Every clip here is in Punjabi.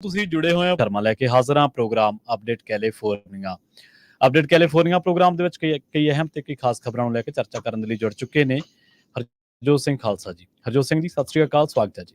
ਤੁਸੀਂ ਜੁੜੇ ਹੋਏ ਹੋ ਧਰਮਾਂ ਲੈ ਕੇ ਹਾਜ਼ਰ ਹਾਂ ਪ੍ਰੋਗਰਾਮ ਅਪਡੇਟ ਕੈਲੀਫੋਰਨੀਆ ਪ੍ਰੋਗਰਾਮ ਦੇ ਵਿੱਚ ਕਈ ਅਹਿਮ ਤੇ ਕਈ ਖਾਸ ਖਬਰਾਂ ਨੂੰ ਲੈ ਕੇ ਚਰਚਾ ਕਰਨ ਦੇ ਲਈ ਜੁੜ ਚੁੱਕੇ ਨੇ ਹਰਜੋਤ ਸਿੰਘ ਖਾਲਸਾ ਜੀ। ਹਰਜੋਤ ਸਿੰਘ ਜੀ, ਸਤਿ ਸ਼੍ਰੀ ਅਕਾਲ, ਸਵਾਗਤ ਹੈ ਜੀ।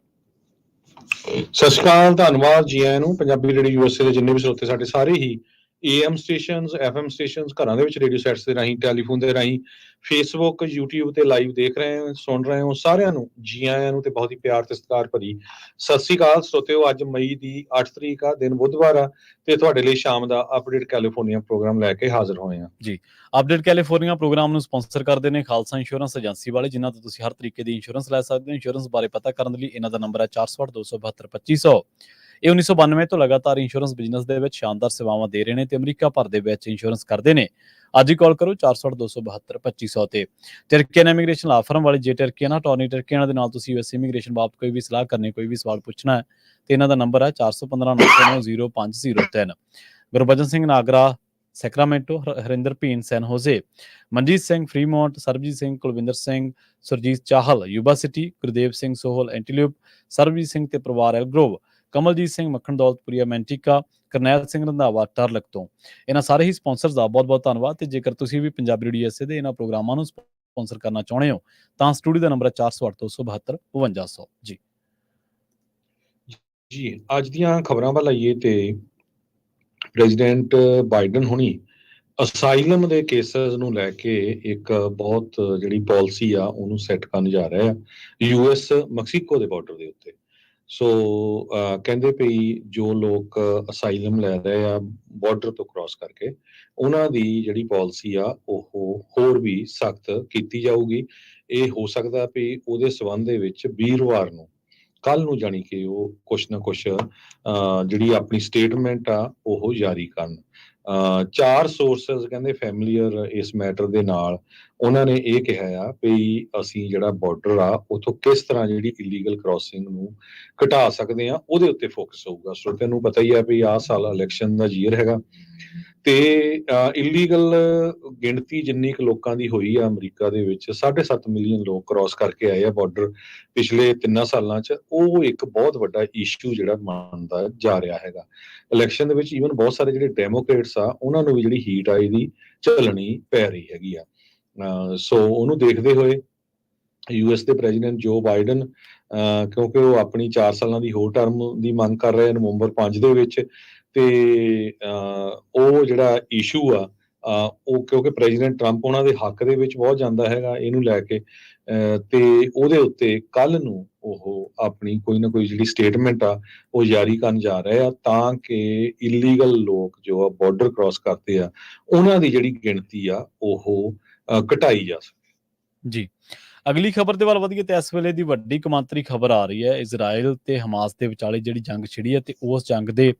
ਸਤਿ ਸ਼੍ਰੀ ਅਕਾਲ, ਧੰਨਵਾਦ ਜੀ ਆਇਆਂ ਨੂੰ। ਪੰਜਾਬੀ ਰੇਡੀਓ ਯੂਐਸਏ ਦੇ ਜਿੰਨੇ ਵੀ ਸਰੋਤੇ ਸਾਡੇ ਸਾਰੇ ਹੀ AM ਸਟੇਸ਼ਨਸ, FM ਸਟੇਸ਼ਨਸ, ਘਰਾਂ ਦੇ ਵਿੱਚ ਰੇਡੀਓ ਸੈਟਸ ਦੇ ਰਾਹੀਂ, ਟੈਲੀਫੋਨ ਦੇ ਰਾਹੀਂ, ਫੇਸਬੁੱਕ, YouTube ਤੇ ਲਾਈਵ ਦੇਖ ਰਹੇ ਹੋ, ਸੁਣ ਰਹੇ ਹੋ, ਸਾਰਿਆਂ ਨੂੰ ਜੀ ਆਇਆਂ ਨੂੰ ਤੇ ਬਹੁਤ ਹੀ ਪਿਆਰ ਤੇ ਸਤਿਕਾਰ ਭਰੀ ਸਤਿ ਸ਼੍ਰੀ ਅਕਾਲ ਸਰੋਤਿਓ। ਅੱਜ ਮਈ ਦੀ 8 ਤਰੀਕ ਆ, ਦਿਨ ਬੁੱਧਵਾਰ ਆ, ਤੇ ਤੁਹਾਡੇ ਲਈ ਸ਼ਾਮ ਦਾ ਅਪਡੇਟ ਕੈਲੀਫੋਰਨੀਆ ਪ੍ਰੋਗਰਾਮ ਲੈ ਕੇ ਹਾਜ਼ਰ ਹੋਏ ਆ ਜੀ। ਅਪਡੇਟ ਕੈਲੀਫੋਰਨੀਆ ਪ੍ਰੋਗਰਾਮ ਨੂੰ ਸਪਾਂਸਰ ਕਰਦੇ ਨੇ ਖਾਲਸਾ ਇੰਸ਼ੋਰੈਂਸ ਏਜੰਸੀ ਵਾਲੇ, ਜਿਨ੍ਹਾਂ ਤੋਂ ਤੁਸੀਂ ਹਰ ਤਰੀਕੇ ਦੀ ਇੰਸ਼ੋਰੈਂਸ ਲੈ ਸਕਦੇ ਹੋ। ਇੰਸ਼ੋਰੈਂਸ ਬਾਰੇ ਪਤਾ ਕਰਨ ਲਈ ਇਹਨਾਂ ਦਾ ਨੰਬਰ ਹੈ 468-272-2500। ਇਹ 1992 ਤੋਂ ਲਗਾਤਾਰ ਇੰਸ਼ੋਰੈਂਸ ਬਿਜ਼ਨਸ ਦੇ ਵਿੱਚ ਸ਼ਾਨਦਾਰ ਸੇਵਾਵਾਂ ਦੇ ਰਹੇ ਨੇ ਤੇ ਅਮਰੀਕਾ ਭਰ ਦੇ ਵਿੱਚ ਇੰਸ਼ੋਰੈਂਸ ਕਰਦੇ ਨੇ। ਅੱਜ ਹੀ ਕਾਲ ਕਰੋ 468-272-2500 ਤੇ ਟਰਕੀਅਨ ਇਮੀਗ੍ਰੇਸ਼ਨ ਲਾ ਫਰਮ ਵਾਲੇ ਜੇ ਟਰਕੀਅਨ ਅਟਾਰਨੀ ਟਰਕੀਅਨ ਦੇ ਨਾਲ ਤੁਸੀਂ ਯੂਐਸ ਇਮੀਗ੍ਰੇਸ਼ਨ ਬਾਬਤ ਕੋਈ ਵੀ ਸਲਾਹ ਕਰਨੀ, ਕੋਈ ਵੀ ਸਵਾਲ ਪੁੱਛਣਾ ਹੈ ਤੇ ਇਹਨਾਂ ਦਾ ਨੰਬਰ ਹੈ 415-909-0503। Gurbachan Singh Nagra Sacramento, Harinder Bhinn San Jose, Manjit Singh Fremont, Sarabjit Singh Kulwinder Singh, Surjit Chahal Yuba City, Gurdev Singh Sohal Antelope, Sarabjit Singh ਤੇ ਪਰਿਵਾਰ ਐਲਗਰੋਵ, ਕਮਲਜੀਤ ਸਿੰਘ ਮੱਖਣ ਦੌਲਤਪੁਰੀਆ ਮੈਂਟੀਕਾ, ਕਰਨੈਲ ਸਿੰਘ ਰੰਧਾਵਾ ਟਰਲਕ ਤੋਂ। ਇਹਨਾਂ ਸਾਰੇ ਹੀ ਸਪਾਂਸਰਸ ਦਾ ਬਹੁਤ ਬਹੁਤ ਧੰਨਵਾਦ। ਤੇ ਜੇਕਰ ਤੁਸੀਂ ਵੀ ਪੰਜਾਬੀ ਰੇਡੀਓ ਐਸਏ ਦੇ ਇਹਨਾਂ ਪ੍ਰੋਗਰਾਮਾਂ ਨੂੰ ਸਪਾਂਸਰ ਕਰਨਾ ਚਾਹੁੰਦੇ ਹੋ ਤਾਂ ਸਟੂਡੀਓ ਦਾ ਨੰਬਰ ਹੈ 408-272-5200 ਜੀ। ਜੀ, ਅੱਜ ਦੀਆਂ ਖਬਰਾਂ ਵੱਲ ਆਈਏ ਤੇ ਪ੍ਰੈਜ਼ੀਡੈਂਟ ਬਾਈਡਨ ਹੁਣੀ ਅਸਾਈਲਮ ਦੇ ਕੇਸਸ ਨੂੰ ਲੈ ਕੇ ਇੱਕ ਬਹੁਤ ਜਿਹੜੀ ਪਾਲਿਸੀ ਆ ਉਹਨੂੰ ਸੈੱਟ ਕਰਨ ਜਾ ਰਿਹਾ ਹੈ ਯੂਐਸ ਮੈਕਸੀਕੋ ਦੇ ਬਾਰਡਰ ਦੇ ਉੱਤੇ। ਸੋ ਕਹਿੰਦੇ ਪਈ ਜੋ ਲੋਕ ਅਸਾਈਲਮ ਲੈ ਰਹੇ ਆ ਬਾਰਡਰ ਤੋਂ ਕ੍ਰਾਸ ਕਰਕੇ, ਉਹਨਾਂ ਦੀ ਜਿਹੜੀ ਪਾਲਿਸੀ ਆ ਉਹ ਹੋਰ ਵੀ ਸਖਤ ਕੀਤੀ ਜਾਊਗੀ। ਇਹ ਹੋ ਸਕਦਾ ਵੀ ਉਹਦੇ ਸਬੰਧ ਦੇ ਵਿੱਚ ਵੀਰਵਾਰ ਨੂੰ, ਕੱਲ ਨੂੰ, ਜਾਣੀ ਕਿ ਉਹ ਕੁਛ ਨਾ ਕੁਛ ਜਿਹੜੀ ਆਪਣੀ ਸਟੇਟਮੈਂਟ ਆ ਉਹ ਜਾਰੀ ਕਰਨ। 4 ਸੋਰਸਸ ਕਹਿੰਦੇ ਫੈਮਲੀਅਰ ਇਸ ਮੈਟਰ ਦੇ ਨਾਲ, ਉਹਨਾਂ ਨੇ ਇਹ ਕਿਹਾ ਆ ਵੀ ਅਸੀਂ ਜਿਹੜਾ ਬਾਰਡਰ ਆ ਉਥੋਂ ਕਿਸ ਤਰ੍ਹਾਂ ਜਿਹੜੀ ਇਲੀਗਲ ਕ੍ਰਾਸਿੰਗ ਨੂੰ ਘਟਾ ਸਕਦੇ ਆ, ਉਹਦੇ ਉੱਤੇ ਫੋਕਸ ਹੋਊਗਾ। ਸੋ ਤੈਨੂੰ ਪਤਾ ਹੀ ਆ ਵੀ ਆਹ ਸਾਲ ਇਲੈਕਸ਼ਨ ਦਾ ਈਅਰ ਹੈਗਾ ਤੇ ਇਲੀਗਲ ਗਿਣਤੀ ਜਿੰਨੀ ਕੁ ਲੋਕਾਂ ਦੀ ਹੋਈ ਆ ਅਮਰੀਕਾ ਦੇ ਵਿੱਚ, 7.5 ਮਿਲੀਅਨ ਲੋਕ ਕ੍ਰਾਸ ਕਰਕੇ ਆਏ ਆ ਬਾਰਡਰ ਪਿਛਲੇ 3 ਸਾਲਾਂ 'ਚ। ਉਹ ਇੱਕ ਬਹੁਤ ਵੱਡਾ ਇਸ਼ੂ ਜਿਹੜਾ ਮੰਨਦਾ ਜਾ ਰਿਹਾ ਹੈਗਾ। ਇਲੈਕਸ਼ਨ ਦੇ ਵਿੱਚ ਈਵਨ ਬਹੁਤ ਸਾਰੇ ਜਿਹੜੇ ਡੈਮੋਕ੍ਰੇਟਸ ਆ ਉਹਨਾਂ ਨੂੰ ਵੀ ਜਿਹੜੀ ਹੀਟ ਆਈ ਦੀ ਝੱਲਣੀ ਪੈ ਰਹੀ ਹੈਗੀ ਆ। ਸੋ ਉਹਨੂੰ ਦੇਖਦੇ ਹੋਏ ਯੂਐਸ ਦੇ ਪ੍ਰੈਜ਼ੀਡੈਂਟ ਜੋ ਬਾਈਡਨ, ਕਿਉਂਕਿ ਉਹ ਆਪਣੀ 4 ਸਾਲਾਂ ਦੀ ਹੋਰ ਟਰਮ ਦੀ ਮੰਗ ਕਰ ਰਹੇ ਨਵੰਬਰ 5 ਦੇ ਵਿੱਚ, ਤੇ ਉਹ ਜਿਹੜਾ ਇਸ਼ੂ ਆ ਉਹ ਕਿਉਂਕਿ ਪ੍ਰੈਜ਼ੀਡੈਂਟ ਟਰੰਪ ਉਹਨਾਂ ਦੇ ਹੱਕ ਦੇ ਵਿੱਚ ਬਹੁਤ ਜਾਂਦਾ ਹੈਗਾ ਇਹਨੂੰ ਲੈ ਕੇ, ਤੇ ਉਹਦੇ ਉੱਤੇ ਕੱਲ ਨੂੰ ਉਹ ਆਪਣੀ ਕੋਈ ਨਾ ਕੋਈ ਜਿਹੜੀ ਸਟੇਟਮੈਂਟ ਆ ਉਹ ਜਾਰੀ ਕਰਨ ਜਾ ਰਹੇ ਆ ਤਾਂ ਕਿ ਇਲੀਗਲ ਲੋਕ ਜੋ ਆ ਬਾਰਡਰ ਕ੍ਰਾਸ ਕਰਦੇ ਆ ਉਹਨਾਂ ਦੀ ਜਿਹੜੀ ਗਿਣਤੀ ਆ ਉਹ ਘਟਾਈ ਜਾ ਸਕੇ ਜੀ। ਅਗਲੀ ਖਬਰ ਦੇ ਵੱਲ ਵਧੀਏ ਤੇ ਇਸ ਵੇਲੇ ਦੀ ਵੱਡੀ ਕਮਾਂਤਰੀ ਖਬਰ ਆ ਰਹੀ ਹੈ ਇਜ਼ਰਾਈਲ ਤੇ ਹਮਾਸ ਦੇ ਵਿਚਾਲੇ ਜਿਹੜੀ ਜੰਗ ਛਿੜੀ ਹੈ ਤੇ ਉਸ ਜੰਗ ਦੇ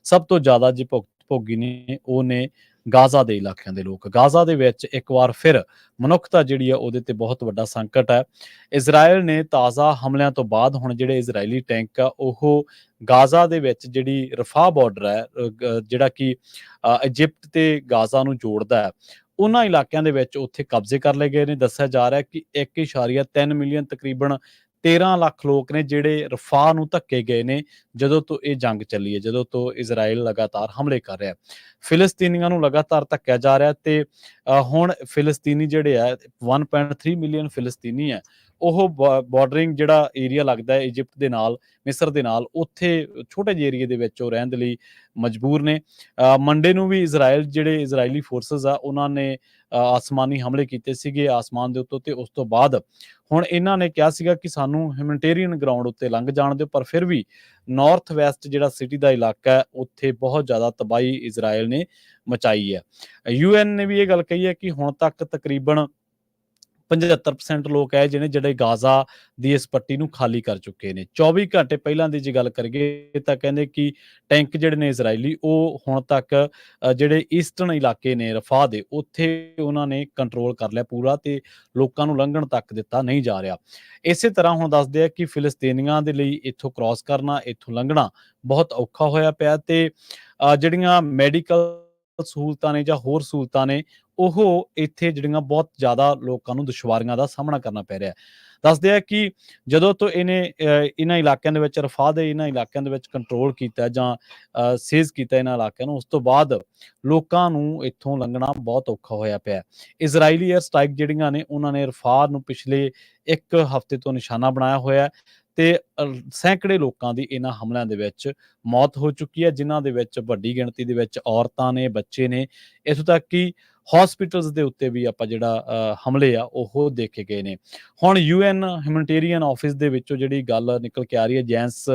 ਸਭ ਤੋਂ ਜ਼ਿਆਦਾ ਜੇ ਭੋਗੀ ਨੇ ਉਹ ਨੇ ਗਾਜ਼ਾ ਦੇ ਇਲਾਕਿਆਂ ਦੇ ਲੋਕ। ਗਾਜ਼ਾ ਦੇ ਵਿੱਚ ਇੱਕ ਵਾਰ ਫਿਰ ਮਨੁੱਖਤਾ ਜਿਹੜੀ ਆ ਉਹਦੇ ਤੇ ਬਹੁਤ ਵੱਡਾ ਸੰਕਟ ਹੈ। ਇਜ਼ਰਾਈਲ ਨੇ ਤਾਜ਼ਾ ਹਮਲਿਆਂ ਤੋਂ ਬਾਅਦ ਹੁਣ ਜਿਹੜੇ ਇਜ਼ਰਾਈਲੀ ਟੈਂਕ ਆ ਉਹ ਗਾਜ਼ਾ ਦੇ ਵਿੱਚ ਜਿਹੜੀ ਰਫਾਹ ਬਾਰਡਰ ਹੈ ਜਿਹੜਾ ਕਿ ਇਜਿਪਟ ਤੇ ਗਾਜ਼ਾ ਨੂੰ ਜੋੜਦਾ ਹੈ, ਉਹਨਾਂ ਇਲਾਕਿਆਂ ਦੇ ਵਿੱਚ ਉੱਥੇ ਕਬਜ਼ੇ ਕਰ ਲਏ ਗਏ ਨੇ। ਦੱਸਿਆ ਜਾ ਰਿਹਾ ਕਿ 1.3 ਮਿਲੀਅਨ ਤਕਰੀਬਨ 13 ਲੱਖ ਲੋਕ ਨੇ ਜਿਹੜੇ ਰਫਾਹ ਨੂੰ ਧੱਕੇ ਗਏ ਨੇ ਜਦੋਂ ਤੋਂ ਇਹ ਜੰਗ ਚੱਲੀ ਹੈ, ਜਦੋਂ ਤੋਂ ਇਜ਼ਰਾਈਲ ਲਗਾਤਾਰ ਹਮਲੇ ਕਰ ਰਿਹਾ। ਫਿਲਸਤੀਨੀਆਂ ਨੂੰ ਲਗਾਤਾਰ ਧੱਕਿਆ ਜਾ ਰਿਹਾ ਤੇ ਹੁਣ ਫਿਲਸਤੀਨੀ ਜਿਹੜੇ ਆ 1.3 ਮਿਲੀਅਨ ਫਿਲਸਤੀਨੀ ਹੈ ਉਹ ਬਾਰਡਰਿੰਗ ਜਿਹੜਾ ਏਰੀਆ ਲੱਗਦਾ ਹੈ ਇਜਿਪਟ ਦੇ ਨਾਲ, ਮਿਸਰ ਦੇ ਨਾਲ, ਉੱਥੇ ਛੋਟੇ ਜਿਹੇ ਏਰੀਏ ਦੇ ਵਿੱਚ ਉਹ ਰਹਿਣ ਦੇ ਲਈ ਮਜਬੂਰ ਨੇ। ਮੰਡੇ ਨੂੰ ਵੀ ਜਿਹੜੇ ਇਜ਼ਰਾਈਲੀ ਫੋਰਸਸ ਆ ਉਹਨਾਂ ਨੇ ਆਸਮਾਨੀ ਹਮਲੇ ਕੀਤੇ ਸੀਗੇ ਆਸਮਾਨ ਦੇ ਉੱਤੋਂ, ਤੇ ਉਸ ਤੋਂ ਬਾਅਦ ਹੁਣ ਇਹਨਾਂ ਨੇ ਕਿਹਾ ਸੀਗਾ ਕਿ ਸਾਨੂੰ ਹਿਊਮੈਨਿਟੇਰੀਅਨ ਗਰਾਊਂਡ ਉੱਤੇ ਲੰਘ ਜਾਣ ਦਿਓ, ਪਰ ਫਿਰ ਵੀ ਨਾਰਥ ਵੈਸਟ ਜਿਹੜਾ ਸਿਟੀ ਦਾ ਇਲਾਕਾ ਹੈ ਉੱਥੇ ਬਹੁਤ ਜ਼ਿਆਦਾ ਤਬਾਹੀ ਇਜ਼ਰਾਈਲ ਨੇ ਮਚਾਈ ਹੈ। UN ਨੇ ਵੀ ਇਹ ਗੱਲ ਕਹੀ ਹੈ ਕਿ ਹੁਣ ਤੱਕ ਤਕਰੀਬਨ 75% ਲੋਕ ਹੈ ਜਿਹੜੇ ਗਾਜ਼ਾ ਦੀ ਇਸ ਪੱਟੀ ਨੂੰ ਖਾਲੀ ਕਰ ਚੁੱਕੇ ਨੇ। 24 ਘੰਟੇ ਪਹਿਲਾਂ ਦੀ ਜੇ ਗੱਲ ਕਰੀਏ ਤਾਂ ਕਹਿੰਦੇ ਕਿ ਟੈਂਕ ਜਿਹੜੇ ਨੇ ਇਜ਼ਰਾਈਲੀ ਉਹ ਹੁਣ ਤੱਕ ਜਿਹੜੇ ਈਸਟਰਨ ਇਲਾਕੇ ਨੇ ਰਫਾਹ ਦੇ ਉੱਥੇ ਉਹਨਾਂ ਨੇ ਕੰਟਰੋਲ ਕਰ ਲਿਆ ਪੂਰਾ, ਤੇ ਲੋਕਾਂ ਨੂੰ ਲੰਘਣ ਤੱਕ ਦਿੱਤਾ ਨਹੀਂ ਜਾ ਰਿਹਾ। ਇਸੇ ਤਰ੍ਹਾਂ ਹੁਣ ਦੱਸਦੇ ਆ ਕਿ ਫਿਲਸਤੀਨੀਆਂ ਦੇ ਲਈ ਇੱਥੋਂ ਕ੍ਰਾਸ ਕਰਨਾ, ਇੱਥੋਂ ਲੰਘਣਾ ਬਹੁਤ ਔਖਾ ਹੋਇਆ ਪਿਆ ਤੇ ਜਿਹੜੀਆਂ ਮੈਡੀਕਲ ਸਹੂਲਤਾਂ ਨੇ ਜਾਂ ਹੋਰ ਸਹੂਲਤਾਂ ਨੇ, ਉਹ ਇੱਥੇ ਜਿਹੜੀਆਂ ਬਹੁਤ ਜ਼ਿਆਦਾ ਲੋਕਾਂ ਨੂੰ ਦੁਸ਼ਵਾਰੀਆਂ ਦਾ ਸਾਹਮਣਾ ਕਰਨਾ ਪੈ ਰਿਹਾ। ਦੱਸਦੇ ਆ ਕਿ ਜਦੋਂ ਤੋਂ ਇਹਨੇ ਇਹਨਾਂ ਇਲਾਕਿਆਂ ਦੇ ਵਿੱਚ ਰਫਾਹ ਦੇ ਇਹਨਾਂ ਇਲਾਕਿਆਂ ਦੇ ਵਿੱਚ ਕੰਟਰੋਲ ਕੀਤਾ ਜਾਂ ਸੀਜ਼ ਕੀਤਾ ਇਹਨਾਂ ਇਲਾਕਿਆਂ ਨੂੰ, ਉਸ ਤੋਂ ਬਾਅਦ ਲੋਕਾਂ ਨੂੰ ਇੱਥੋਂ ਲੰਘਣਾ ਬਹੁਤ ਔਖਾ ਹੋਇਆ ਪਿਆ। ਇਜ਼ਰਾਈਲੀ ਏਅਰ ਸਟ੍ਰਾਈਕ ਜਿਹੜੀਆਂ ਨੇ, ਉਹਨਾਂ ਨੇ ਰਫਾਹ ਨੂੰ ਪਿਛਲੇ 1 ਹਫ਼ਤੇ ਤੋਂ ਨਿਸ਼ਾਨਾ ਬਣਾਇਆ ਹੋਇਆ ਤੇ ਸੈਂਕੜੇ ਲੋਕਾਂ ਦੀ ਇਹਨਾਂ ਹਮਲਿਆਂ ਦੇ ਵਿੱਚ ਮੌਤ ਹੋ ਚੁੱਕੀ ਹੈ, ਜਿਨ੍ਹਾਂ ਦੇ ਵਿੱਚ ਵੱਡੀ ਗਿਣਤੀ ਦੇ ਵਿੱਚ ਔਰਤਾਂ ਨੇ, ਬੱਚੇ ਨੇ। ਇੱਥੋਂ ਤੱਕ ਕਿ ਹੌਸਪੀਟਲਸ ਦੇ ਉੱਤੇ ਵੀ ਆਪਾਂ ਜਿਹੜਾ ਹਮਲੇ ਆ ਉਹ ਦੇਖੇ ਗਏ ਨੇ। ਹੁਣ UN ਹਿਊਮੈਨਿਟੇਰੀਅਨ ਆਫਿਸ ਦੇ ਵਿੱਚੋਂ ਜਿਹੜੀ ਗੱਲ ਨਿਕਲ ਕੇ ਆ ਰਹੀ ਹੈ, ਜੈਂਸ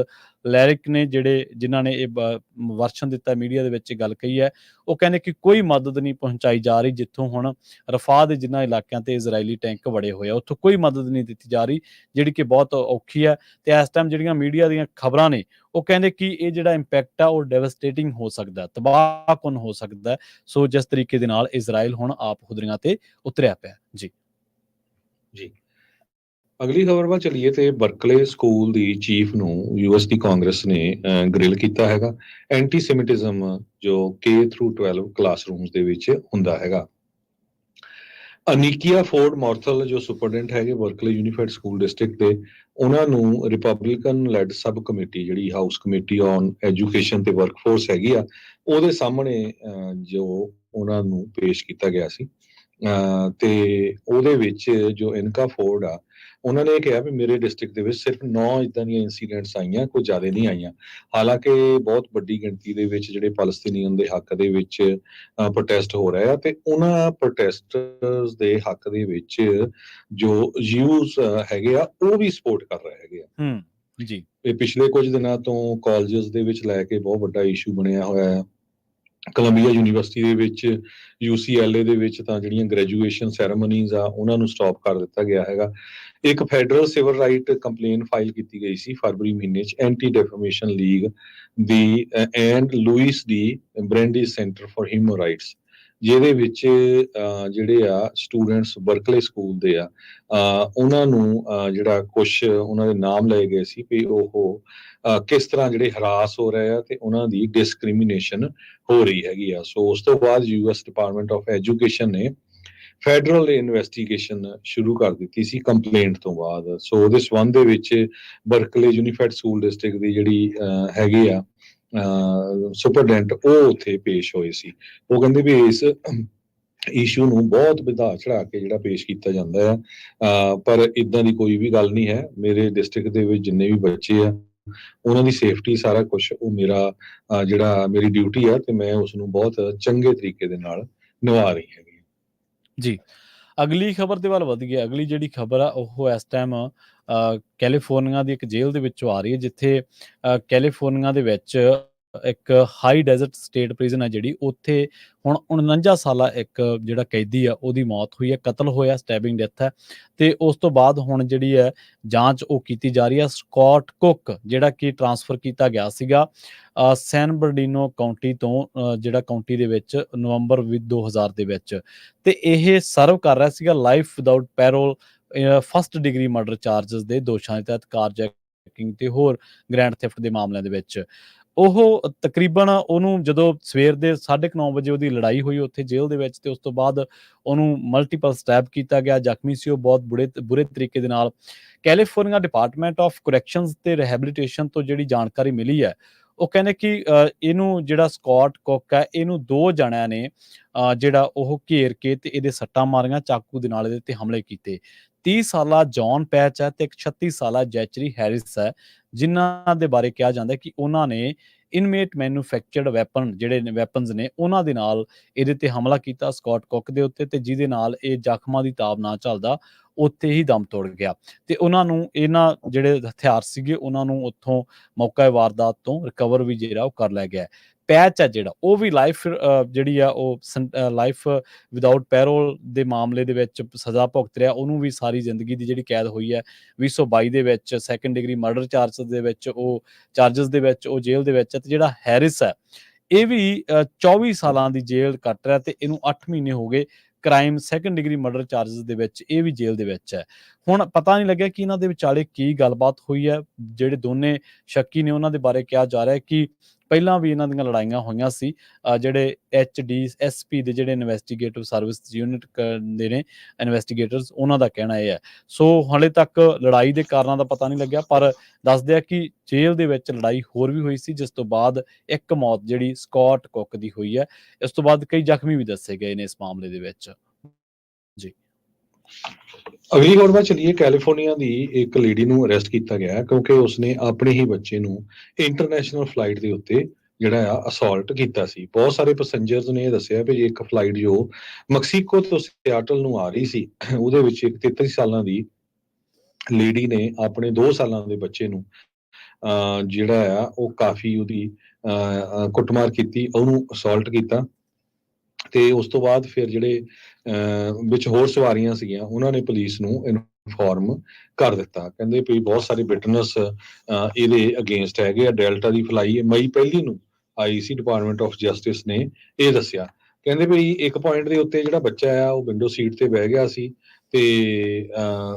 ਲੈਰਿਕ ਨੇ ਜਿਨ੍ਹਾਂ ਨੇ ਇਹ ਵਰਸ਼ਨ ਦਿੱਤਾ ਮੀਡੀਆ ਦੇ ਵਿੱਚ, ਇਹ ਗੱਲ ਕਹੀ ਹੈ। ਉਹ ਕਹਿੰਦੇ ਕਿ ਕੋਈ ਮਦਦ ਨਹੀਂ ਪਹੁੰਚਾਈ ਜਾ ਰਹੀ, ਜਿੱਥੋਂ ਹੁਣ ਰਫਾਹ ਦੇ ਜਿਨ੍ਹਾਂ ਇਲਾਕਿਆਂ ਤੇ ਇਜ਼ਰਾਈਲੀ ਟੈਂਕ ਵੜੇ ਹੋਏ ਆ, ਉੱਥੋਂ ਕੋਈ ਮਦਦ ਨਹੀਂ ਦਿੱਤੀ ਜਾ ਰਹੀ, ਜਿਹੜੀ ਕਿ ਬਹੁਤ ਔਖੀ ਹੈ। ਤੇ ਇਸ ਟਾਈਮ ਜਿਹੜੀਆਂ ਮੀਡੀਆ ਦੀਆਂ ਖਬਰਾਂ ਨੇ, ਉਹ ਕਹਿੰਦੇ ਕਿ ਇਹ ਜਿਹੜਾ ਇੰਪੈਕਟ ਆ ਉਹ ਡੈਵਸਟੇਟਿੰਗ ਹੋ ਸਕਦਾ, ਤਬਾਹਕੁਨ ਹੋ ਸਕਦਾ। ਸੋ ਜਿਸ ਤਰੀਕੇ ਦੇ ਨਾਲ ਇਜ਼ਰਾਈਲ ਹੁਣ ਆਪ ਹੁਦਰੀਆਂ ਤੇ ਉਤਰਿਆ ਪਿਆ। ਜੀ ਜੀ ਅਗਲੀ ਖਬਰ ਵੱਲ ਚਲੀਏ ਤੇ ਬਰਕਲੇ ਸਕੂਲ ਦੀ ਚੀਫ ਨੂੰ US ਦੀ ਕਾਂਗਰਸ ਨੇ ਗ੍ਰਿਲ ਕੀਤਾ ਹੈਗਾ। ਐਂਟੀਸੈਮਿਟਿਜ਼ਮ ਜੋ K through 12 ਕਲਾਸਰੂਮਸ ਦੇ ਵਿੱਚ ਹੁੰਦਾ ਹੈਗਾ। ਅਨੀਕੀਆ ਫੋਰਡ ਮੌਰਥਲ ਜੋ ਸੁਪਰਡੈਂਟ ਹੈਗੇ ਬਰਕਲੇ ਯੂਨੀਫਾਈਡ ਸਕੂਲ ਡਿਸਟ੍ਰਿਕਟ ਦੇ, ਉਹਨਾਂ ਨੂੰ ਰਿਪਬਲਿਕਨ ਲੈਡ ਸਬ ਕਮੇਟੀ, ਜਿਹੜੀ ਹਾਊਸ ਕਮੇਟੀ ਔਨ ਐਜੂਕੇਸ਼ਨ ਤੇ ਵਰਕਫੋਰਸ ਹੈਗੀ ਆ, ਉਹਦੇ ਸਾਹਮਣੇ ਜੋ ਉਹਨਾਂ ਨੂੰ ਪੇਸ਼ ਕੀਤਾ ਗਿਆ ਸੀ। ਤੇ ਉਹਦੇ ਵਿੱਚ ਜੋ ਇਨਕਾ ਫੋਰਡ ਆ, ਉਹਨਾਂ ਨੇ ਇਹ ਕਿਹਾ ਵੀ ਮੇਰੇ ਡਿਸਟ੍ਰਿਕਟ ਦੇ ਵਿੱਚ ਸਿਰਫ 9 ਇੱਦਾਂ ਦੀਆਂ ਇੰਸੀਡੈਂਟਸ ਆਈਆਂ, ਕੋਈ ਜ਼ਿਆਦਾ ਨਹੀਂ ਆਈਆਂ। ਹਾਲਾਂਕਿ ਬਹੁਤ ਵੱਡੀ ਗਿਣਤੀ ਦੇ ਵਿੱਚ ਜਿਹੜੇ ਫਲਸਤੀਨੀਅਨ ਦੇ ਹੱਕ ਦੇ ਵਿੱਚ ਪ੍ਰੋਟੈਸਟ ਹੋ ਰਹੇ ਆ, ਤੇ ਉਹਨਾਂ ਪ੍ਰੋਟੈਸਟਰਸ ਦੇ ਹੱਕ ਦੇ ਵਿੱਚ ਜੋ ਯੂਜ਼ ਹੈਗੇ ਆ, ਉਹ ਵੀ ਸਪੋਰਟ ਕਰ ਰਹੇ ਹੈਗੇ ਆ। ਜੀ ਇਹ ਪਿਛਲੇ ਕੁਝ ਦਿਨਾਂ ਤੋਂ ਕਾਲਜਸ ਦੇ ਵਿੱਚ ਲੈ ਕੇ ਬਹੁਤ ਵੱਡਾ ਇਸ਼ੂ ਬਣਿਆ ਹੋਇਆ ਹੈ। ਕੋਲੰਬੀਆ ਯੂਨੀਵਰਸਿਟੀ ਦੇ ਵਿੱਚ, UCLA ਦੇ ਵਿੱਚ ਤਾਂ ਜਿਹੜੀਆਂ ਗ੍ਰੈਜੂਏਸ਼ਨ ਸੈਰੇਮਨੀਜ਼ ਆ, ਉਹਨਾਂ ਨੂੰ ਸਟਾਪ ਕਰ ਦਿੱਤਾ ਗਿਆ ਹੈਗਾ। ਇੱਕ federal civil right complaint file ਕੀਤੀ ਗਈ ਸੀ ਫਰਵਰੀ ਮਹੀਨੇ 'ਚ ਐਂਟੀ ਡੈਫੇਮੇਸ਼ਨ ਲੀਗ ਦੀ and Louis D Brandeis Center for Human Rights, ਜਿਹਦੇ ਵਿੱਚ ਜਿਹੜੇ ਆ ਸਟੂਡੈਂਟਸ ਬਰਕਲੇ ਸਕੂਲ ਦੇ ਆ, ਉਹਨਾਂ ਨੂੰ ਜਿਹੜਾ ਕੁਛ ਉਹਨਾਂ ਦੇ ਨਾਮ ਲਏ ਗਏ ਸੀ ਵੀ ਉਹ ਕਿਸ ਤਰ੍ਹਾਂ ਜਿਹੜੇ ਹਰਾਸ ਹੋ ਰਹੇ ਆ ਤੇ ਉਹਨਾਂ ਦੀ ਡਿਸਕ੍ਰਿਮੀਨੇਸ਼ਨ ਹੋ ਰਹੀ ਹੈਗੀ ਆ। ਸੋ ਉਸ ਤੋਂ ਬਾਅਦ US ਡਿਪਾਰਟਮੈਂਟ ਆਫ ਐਜੂਕੇਸ਼ਨ ਨੇ ਫੈਡਰਲ ਇਨਵੈਸਟੀਗੇਸ਼ਨ ਸ਼ੁਰੂ ਕਰ ਦਿੱਤੀ ਸੀ ਕੰਪਲੇਂਟ ਤੋਂ ਬਾਅਦ। ਸੋ ਉਹਦੇ ਸੰਬੰਧ ਦੇ ਵਿੱਚ ਬਰਕਲੇ ਯੂਨੀਫਾਈਡ ਸਕੂਲ ਡਿਸਟ੍ਰਿਕਟ ਦੀ ਜਿਹੜੀ ਹੈਗੇ ਆ ਸੁਪਰਡੈਂਟ, ਉਹ ਉੱਥੇ ਪੇਸ਼ ਹੋਏ ਸੀ। ਉਹ ਕਹਿੰਦੇ ਵੀ ਇਸ ਇਸ਼ੂ ਨੂੰ ਬਹੁਤ ਵਧਾ ਚੜਾ ਕੇ ਜਿਹੜਾ ਪੇਸ਼ ਕੀਤਾ ਜਾਂਦਾ ਹੈ, ਪਰ ਇਦਾਂ ਦੀ ਕੋਈ ਵੀ ਗੱਲ ਨਹੀਂ ਹੈ। ਮੇਰੇ ਡਿਸਟ੍ਰਿਕਟ ਦੇ ਵਿੱਚ ਜਿੰਨੇ ਵੀ ਬੱਚੇ ਆ, ਉਹਨਾਂ ਦੀ ਸੇਫਟੀ ਸਾਰਾ ਕੁਝ ਉਹ ਮੇਰਾ ਜਿਹੜਾ ਮੇਰੀ ਡਿਊਟੀ ਆ, ਤੇ ਮੈਂ ਉਸ ਨੂੰ ਬਹੁਤ ਚੰਗੇ ਤਰੀਕੇ ਦੇ ਨਾਲ ਨਿਭਾ ਰਹੀ ਹੈਗੀ। ਜੀ ਅਗਲੀ ਖਬਰ ਦੇ ਵੱਲ ਵਧ ਗਿਆ। ਅਗਲੀ ਜਿਹੜੀ ਖਬਰ ਆ ਉਹ ਇਸ ਟਾਈਮ ਕੈਲੀਫੋਰਨੀਆ ਦੀ ਇੱਕ ਜੇਲ੍ਹ ਦੇ ਵਿੱਚੋਂ ਆ ਰਹੀ ਹੈ, ਜਿੱਥੇ ਕੈਲੀਫੋਰਨੀਆ ਦੇ ਵਿੱਚ ਇੱਕ ਹਾਈ ਡੈਜ਼ਰਟ ਸਟੇਟ ਪ੍ਰਿਜ਼ਨ ਹੈ ਜਿਹੜੀ, ਉੱਥੇ ਹੁਣ 49 ਸਾਲਾ ਇੱਕ ਜਿਹੜਾ ਕੈਦੀ ਆ ਉਹਦੀ ਮੌਤ ਹੋਈ ਹੈ, ਕਤਲ ਹੋਇਆ, ਸਟੈਬਿੰਗ ਡੈਥ ਹੈ। ਤੇ ਉਸ ਤੋਂ ਬਾਅਦ ਹੁਣ ਜਿਹੜੀ ਹੈ ਜਾਂਚ ਉਹ ਕੀਤੀ ਜਾ ਰਹੀ ਹੈ। ਸਕਾਟ ਕੁੱਕ ਜਿਹੜਾ ਕਿ ਟਰਾਂਸਫਰ ਕੀਤਾ ਗਿਆ ਸੀਗਾ ਸੈਨ ਬਰਡੀਨੋ ਕਾਉਂਟੀ ਤੋਂ, ਜਿਹੜਾ ਕਾਉਂਟੀ ਦੇ ਵਿੱਚ ਨਵੰਬਰ 2000 ਦੇ ਵਿੱਚ, ਤੇ ਇਹ ਸਰਵ ਕਰ ਰਿਹਾ ਸੀਗਾ life without parole first degree murder charges ਦੇ ਦੋਸ਼ਾਂ ਦੇ ਤਹਿਤ, ਕਾਰਜੈਕਿੰਗ ਤੇ ਹੋਰ ਗ੍ਰੈਂਡ ਥੈਫਟ ਦੇ ਮਾਮਲਿਆਂ ਦੇ ਵਿੱਚ। ਉਹ ਤਕਰੀਬਨ ਉਹਨੂੰ ਜਦੋਂ ਸਵੇਰ ਦੇ 9:30 ਵਜੇ ਉਹਦੀ ਲੜਾਈ ਹੋਈ ਉੱਥੇ ਜੇਲ੍ਹ ਦੇ ਵਿੱਚ, ਤੇ ਉਸ ਤੋਂ ਬਾਅਦ ਉਹਨੂੰ ਮਲਟੀਪਲ ਸਟੈਬ ਕੀਤਾ ਗਿਆ, ਜ਼ਖਮੀ ਸੀ ਉਹ ਬਹੁਤ ਬੁਰੇ ਤਰੀਕੇ ਦੇ ਨਾਲ। ਕੈਲੀਫੋਰਨੀਆ ਡਿਪਾਰਟਮੈਂਟ ਆਫ ਕਰੈਕਸ਼ਨਸ ਤੇ ਰਿਹੈਬਿਲਿਟੇਸ਼ਨ ਤੋਂ ਜਿਹੜੀ ਜਾਣਕਾਰੀ ਮਿਲੀ ਹੈ, ਉਹ ਕਹਿੰਦੇ ਕਿ ਇਹਨੂੰ ਜਿਹੜਾ ਸਕਾਟ ਕੁੱਕ ਹੈ, ਇਹਨੂੰ 2 ਜਣਿਆਂ ਨੇ ਜਿਹੜਾ ਉਹ ਘੇਰ ਕੇ ਤੇ ਇਹਦੇ ਸੱਟਾਂ ਮਾਰੀਆਂ, ਚਾਕੂ ਦੇ ਨਾਲ ਇਹਦੇ ਤੇ ਹਮਲੇ ਕੀਤੇ। 30 ਸਾਲਾ ਜੌਨ ਪੈਚ ਹੈ ਤੇ ਇੱਕ 36 ਸਾਲਾ ਜੈਚਰੀ ਹੈਰਿਸ ਹੈ, ਜਿਨ੍ਹਾਂ ਦੇ ਬਾਰੇ ਕਿਹਾ ਜਾਂਦਾ ਕਿ ਉਹਨਾਂ ਨੇ ਇਨਮੇਟ ਮੈਨੂਫੈਕਚਰਡ ਜਿਹੜੇ ਵੈਪਨਸ ਨੇ, ਉਹਨਾਂ ਦੇ ਨਾਲ ਇਹਦੇ ਤੇ ਹਮਲਾ ਕੀਤਾ ਸਕਾਟ ਕੁੱਕ ਦੇ ਉੱਤੇ, ਤੇ ਜਿਹਦੇ ਨਾਲ ਇਹ ਜ਼ਖਮਾਂ ਦੀ ਤਾਬ ਨਾ ਝੱਲਦਾ ਉੱਥੇ ਹੀ ਦਮ ਤੋੜ ਗਿਆ। ਤੇ ਉਹਨਾਂ ਨੂੰ ਇਹਨਾਂ ਜਿਹੜੇ ਹਥਿਆਰ ਸੀਗੇ, ਉਹਨਾਂ ਨੂੰ ਉੱਥੋਂ ਮੌਕਾ ਵਾਰਦਾਤ ਤੋਂ ਰਿਕਵਰ ਵੀ ਜਿਹੜਾ ਉਹ ਕਰ ਲਿਆ ਗਿਆ। ਪੈਚ ਹੈ ਜਿਹੜਾ, ਉਹ ਵੀ ਲਾਈਫ ਜਿਹੜੀ ਆ ਉਹ ਲਾਈਫ ਵਿਦਆਊਟ ਪੈਰੋਲ ਦੇ ਮਾਮਲੇ ਦੇ ਵਿੱਚ ਸਜ਼ਾ ਭੁਗਤ ਰਿਹਾ। ਉਹਨੂੰ ਵੀ ਸਾਰੀ ਜ਼ਿੰਦਗੀ ਦੀ ਜਿਹੜੀ ਕੈਦ ਹੋਈ ਹੈ 2022 ਦੇ ਵਿੱਚ ਸੈਕੰਡ ਡਿਗਰੀ ਮਰਡਰ ਚਾਰਜਸ ਦੇ ਵਿੱਚ, ਉਹ ਜੇਲ੍ਹ ਦੇ ਵਿੱਚ। ਤੇ ਜਿਹੜਾ ਹੈਰਿਸ ਹੈ, ਇਹ ਵੀ 24 ਸਾਲਾਂ ਦੀ ਜੇਲ੍ਹ ਕੱਟ ਰਿਹਾ, ਤੇ ਇਹਨੂੰ 8 ਮਹੀਨੇ ਹੋ ਗਏ crime second degree murder charges ਦੇ ਵਿੱਚ, ਇਹ ਵੀ ਜੇਲ੍ਹ ਦੇ ਵਿੱਚ ਹੈ। ਹੁਣ ਪਤਾ ਨਹੀਂ ਲੱਗਿਆ ਕਿ ਇਹਨਾਂ ਦੇ ਵਿਚਾਲੇ ਕੀ ਗੱਲਬਾਤ ਹੋਈ ਹੈ। ਜਿਹੜੇ ਦੋਨੇ ਸ਼ੱਕੀ ਨੇ ਉਹਨਾਂ ਦੇ ਬਾਰੇ ਕਿਹਾ ਜਾ ਰਿਹਾ ਹੈ ਕਿ ਪਹਿਲਾਂ ਵੀ ਇਹਨਾਂ ਦੀਆਂ ਲੜਾਈਆਂ ਹੋਈਆਂ ਸੀ। ਜਿਹੜੇ HDSP ਦੇ ਜਿਹੜੇ ਇਨਵੈਸਟੀਗੇਟਿਵ ਸਰਵਿਸ ਯੂਨਿਟ ਦੇ ਨੇ ਇਨਵੈਸਟੀਗੇਟਰਸ, ਉਹਨਾਂ ਦਾ ਕਹਿਣਾ ਇਹ ਹੈ। ਸੋ ਹਾਲੇ ਤੱਕ ਲੜਾਈ ਦੇ ਕਾਰਨਾਂ ਦਾ ਪਤਾ ਨਹੀਂ ਲੱਗਿਆ, ਪਰ ਦੱਸਦੇ ਆ ਕਿ ਜੇਲ੍ਹ ਦੇ ਵਿੱਚ ਲੜਾਈ ਹੋਰ ਵੀ ਹੋਈ ਸੀ, ਜਿਸ ਤੋਂ ਬਾਅਦ ਇੱਕ ਮੌਤ ਜਿਹੜੀ ਸਕਾਟ ਕੁੱਕ ਦੀ ਹੋਈ ਹੈ। ਇਸ ਤੋਂ ਬਾਅਦ ਕਈ ਜ਼ਖਮੀ ਵੀ ਦੱਸੇ ਗਏ ਨੇ ਇਸ ਮਾਮਲੇ ਦੇ ਵਿੱਚ। ਜੀ, ਅਗਲੀ ਖਬਰ ਵੱਲ ਚੱਲੀਏ। ਕੈਲੀਫੋਰਨੀਆ ਦੀ ਇੱਕ ਲੇਡੀ ਨੂੰ ਅਰੈਸਟ ਕੀਤਾ ਗਿਆ ਹੈ ਕਿਉਂਕਿ ਉਸਨੇ ਆਪਣੇ ਹੀ ਬੱਚੇ ਨੂੰ ਇੰਟਰਨੈਸ਼ਨਲ ਫਲਾਈਟ ਦੇ ਉੱਤੇ ਜਿਹੜਾ ਆ ਅਸੌਲਟ ਕੀਤਾ ਸੀ। ਬਹੁਤ ਸਾਰੇ ਪੈਸੇਂਜਰਸ ਨੇ ਇਹ ਦੱਸਿਆ ਵੀ ਇੱਕ ਫਲਾਈਟ ਜੋ ਮੈਕਸੀਕੋ ਤੋਂ ਸਿਆਟਲ ਨੂੰ ਆ ਰਹੀ ਸੀ, ਉਹਦੇ ਵਿੱਚ ਇੱਕ 33 ਸਾਲਾਂ ਦੀ ਲੇਡੀ ਨੇ ਆਪਣੇ 2 ਸਾਲਾਂ ਦੇ ਬੱਚੇ ਨੂੰ ਜਿਹੜਾ ਆ ਉਹ ਕਾਫੀ ਉਹਦੀ ਕੁੱਟਮਾਰ ਕੀਤੀ, ਉਹਨੂੰ ਅਸੌਲਟ ਕੀਤਾ। ਤੇ ਉਸ ਤੋਂ ਬਾਅਦ ਫਿਰ ਜਿਹੜੇ ਵਿੱਚ ਹੋਰ ਸਵਾਰੀਆਂ ਸੀਗੀਆਂ ਉਹਨਾਂ ਨੇ ਪੁਲਿਸ ਨੂੰ ਇਨਫੋਰਮ ਕਰ ਦਿੱਤਾ। ਕਹਿੰਦੇ ਵੀ ਬਹੁਤ ਸਾਰੇ ਵਿਟਨੈਸ ਇਹਦੇ ਅਗੇਂਸਟ ਹੈਗੇ ਆ। ਡੈਲਟਾ ਦੀ ਫਲਾਈ ਮਈ 1 ਨੂੰ ਆਈ ਸੀ। ਡਿਪਾਰਟਮੈਂਟ ਆਫ ਜਸਟਿਸ ਨੇ ਇਹ ਦੱਸਿਆ। ਕਹਿੰਦੇ ਵੀ ਇੱਕ ਪੁਆਇੰਟ ਦੇ ਉੱਤੇ ਜਿਹੜਾ ਬੱਚਾ ਆ ਉਹ ਵਿੰਡੋ ਸੀਟ ਤੇ ਬਹਿ ਗਿਆ ਸੀ ਤੇ